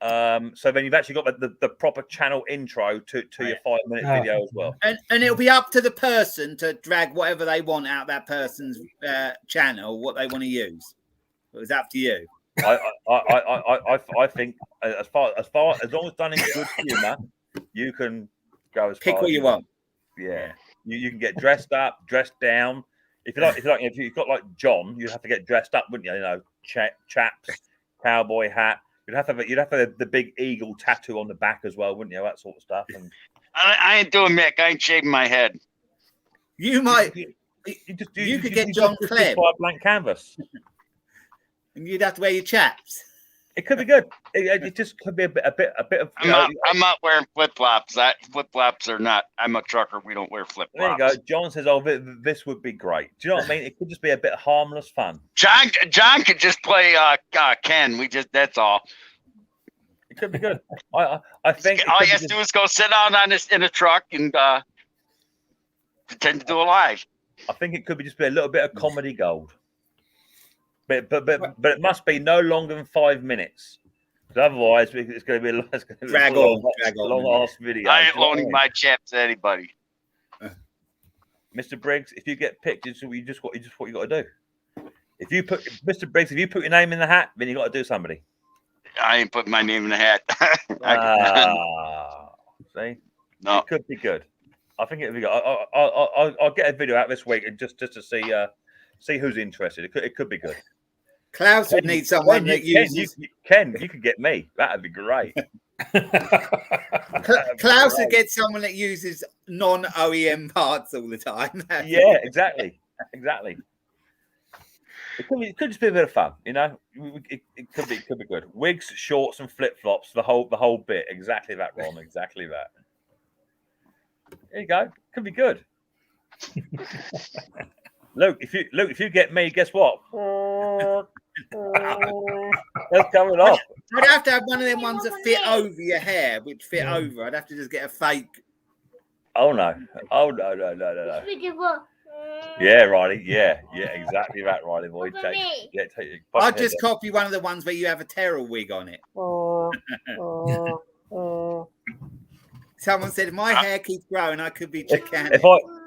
Speaker 6: So then you've actually got the proper channel intro to your 5-minute video as well.
Speaker 10: And it'll be up to the person to drag whatever they want out that person's channel, what they want to use. It was up to you.
Speaker 6: I think as long as done in good humour, you can go as
Speaker 10: pick
Speaker 6: far
Speaker 10: what
Speaker 6: as
Speaker 10: you want.
Speaker 6: Yeah, you can get dressed up, dressed down. If you've got like John, you'd have to get dressed up, wouldn't you? You know, chaps, cowboy hat. You'd have to have the big eagle tattoo on the back as well, wouldn't you? That sort of stuff. And
Speaker 4: I ain't doing Mick. I ain't shaving my head.
Speaker 10: You might. You could get John Clem
Speaker 6: by a blank canvas,
Speaker 10: and you'd have to wear your chaps.
Speaker 6: It could be good. It just could be a bit of.
Speaker 4: I'm not wearing flip flops. Flip flops are not. I'm a trucker. We don't wear flip flops.
Speaker 6: There you go. John says, "Oh, this would be great." Do you know what I mean? It could just be a bit of harmless fun.
Speaker 4: John could just play Ken. That's all.
Speaker 6: It could be good. I think
Speaker 4: all you have to do is go sit down in a truck and pretend to do a live.
Speaker 6: I think it could be a little bit of comedy gold. But it must be no longer than 5 minutes. Otherwise, it's going to be
Speaker 10: drag on
Speaker 6: long ass video.
Speaker 4: I ain't loaning my chaps to anybody.
Speaker 6: Mr. Briggs, if you get picked, it's just what you got to do. If you put Mr. Briggs, if you put your name in the hat, then you got to do somebody.
Speaker 4: I ain't putting my name in the hat.
Speaker 6: See,
Speaker 4: no,
Speaker 6: it could be good. I think it'll be good. I'll get a video out this week and just to see who's interested. It could be good.
Speaker 10: Klaus would need someone that uses.
Speaker 6: Ken, you could get me. That'd be great.
Speaker 10: Klaus would get someone that uses non-OEM parts all the time.
Speaker 6: Yeah, exactly. It could just be a bit of fun, you know. It could be good. Wigs, shorts, and flip flops. The whole bit. Exactly that, Ron. Exactly that. There you go. Could be good. Luke, if you get me, guess what? That's coming off.
Speaker 10: I'd have to have one of them ones that fit over your hair, which fit over. I'd have to just get a fake.
Speaker 6: Oh no! Yeah, Riley. Yeah, exactly that, Riley boy.
Speaker 10: I'll just copy one of the ones where you have a Terrell wig on it. Someone said if my hair keeps growing, I could be Chicane.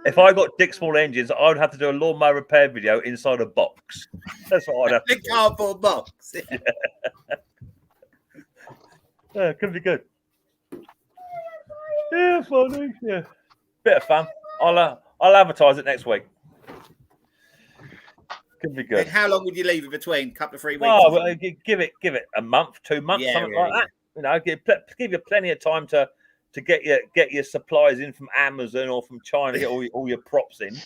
Speaker 6: If I got Dick Small engines, I would have to do a lawnmower repair video inside a box. That's what I'd have to do.
Speaker 10: The cardboard box.
Speaker 6: Yeah, could be good. Yeah, funny. Yeah, bit of fun. I'll advertise it next week. Could be good.
Speaker 10: And how long would you leave in between? A couple of 3 weeks?
Speaker 6: Oh, well, give it a month, 2 months, something like that. You know, give you plenty of time to get your supplies in from Amazon or from China, get all your props in.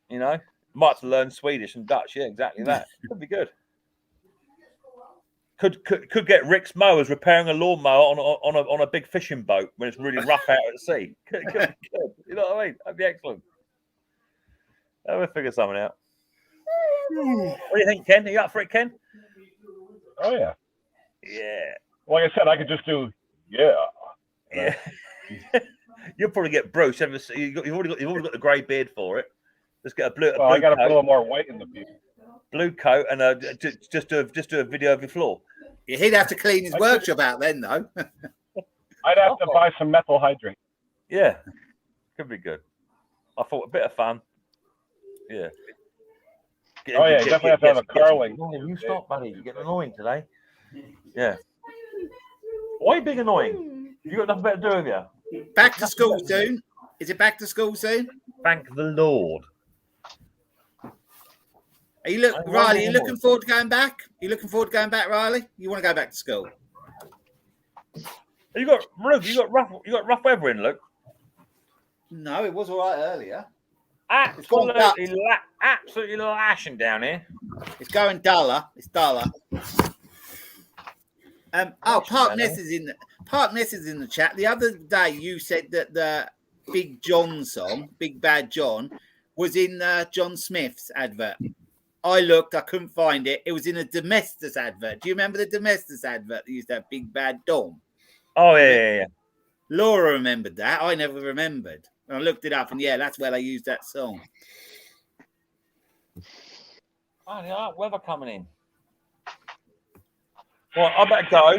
Speaker 6: You know, might have to learn Swedish and Dutch. Yeah, exactly that. Could be good. Could get Rick's Mowers repairing a lawnmower on a big fishing boat when it's really rough out at sea. Could be good. You know what I mean? That'd be excellent. We'll figure something out. What do you think, Ken? Are you up for it, Ken?
Speaker 7: Oh yeah.
Speaker 6: Yeah.
Speaker 7: Like I said, I could just do yeah.
Speaker 6: Yeah. You'll probably get Bruce. You've already got the grey beard for it. Just get a blue.
Speaker 7: Well, I got to put a little more white in the people.
Speaker 6: Blue coat and just do a video of your floor.
Speaker 10: Yeah, he'd have to clean his workshop out then, though.
Speaker 7: I'd have to buy some methyl hydrate.
Speaker 6: Yeah, could be good. I thought a bit of fun. Yeah.
Speaker 7: You definitely have to have a curling.
Speaker 6: You stop, buddy. You're getting annoying today. Yeah. Why are you being annoying? You got nothing better to do with you.
Speaker 10: Back to school soon. Is it back to school soon?
Speaker 6: Thank the Lord.
Speaker 10: Are you Riley? You looking forward to going back? You looking forward to going back, Riley? You want to go back to school?
Speaker 6: You got Luke. You got rough weather in, Luke.
Speaker 10: No, it was all right earlier.
Speaker 6: Absolutely lashing down here.
Speaker 10: It's going duller. It's duller. Park Ness is in the chat. The other day you said that the Big John song, Big Bad John, was in John Smith's advert. I looked, I couldn't find it. It was in a Domestos advert. Do you remember the Domestos advert that used to have Big Bad Dom?
Speaker 6: Oh, yeah.
Speaker 10: Laura remembered that. I never remembered. And I looked it up, and that's where they used that song.
Speaker 6: Oh, yeah, weather coming in. Well, I better go.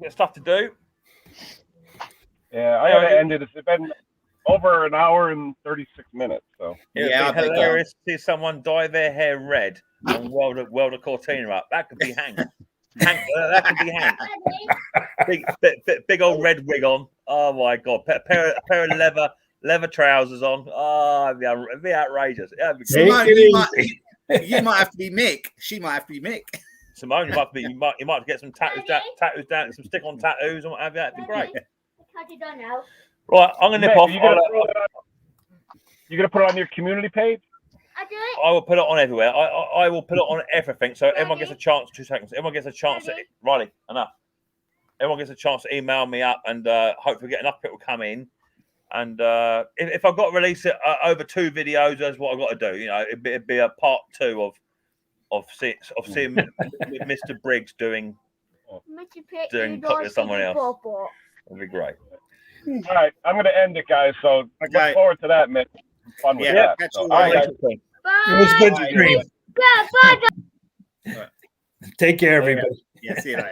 Speaker 6: Get stuff to do.
Speaker 7: Yeah, I got to end it. It's been over an hour and 36 minutes. So
Speaker 6: it'd be hilarious to see someone dye their hair red and weld a Cortina up. That could be Hank. That could be Hank. Big old red wig on. Oh my God! Pair of leather trousers on. Oh, it'd be outrageous.
Speaker 10: Simone, you might have to be Mick. She might have to be Mick.
Speaker 6: Simone, you might get some tattoos down, some stick-on tattoos and what have you. That'd be great.
Speaker 8: How'd you done now?
Speaker 6: Right, I'm gonna nip off.
Speaker 7: You gonna put it on your community page?
Speaker 8: I do it.
Speaker 6: I will put it on everywhere. I will put it on everything, so everyone gets a chance. 2 seconds. Everyone gets a chance. Riley, enough. Everyone gets a chance to email me up, and hopefully get enough people come in. And if I've got to release it over 2 videos, that's what I've got to do. You know, it'd be a part 2 of seeing Mr. Briggs doing cooking with someone else. That'd be great.
Speaker 7: All right, I'm going to end it, guys. So look forward to that, Mick. Fun with that. So,
Speaker 2: all right, it was good to stream.
Speaker 8: Bye.
Speaker 2: Take care, everybody.
Speaker 10: Yeah, see you later.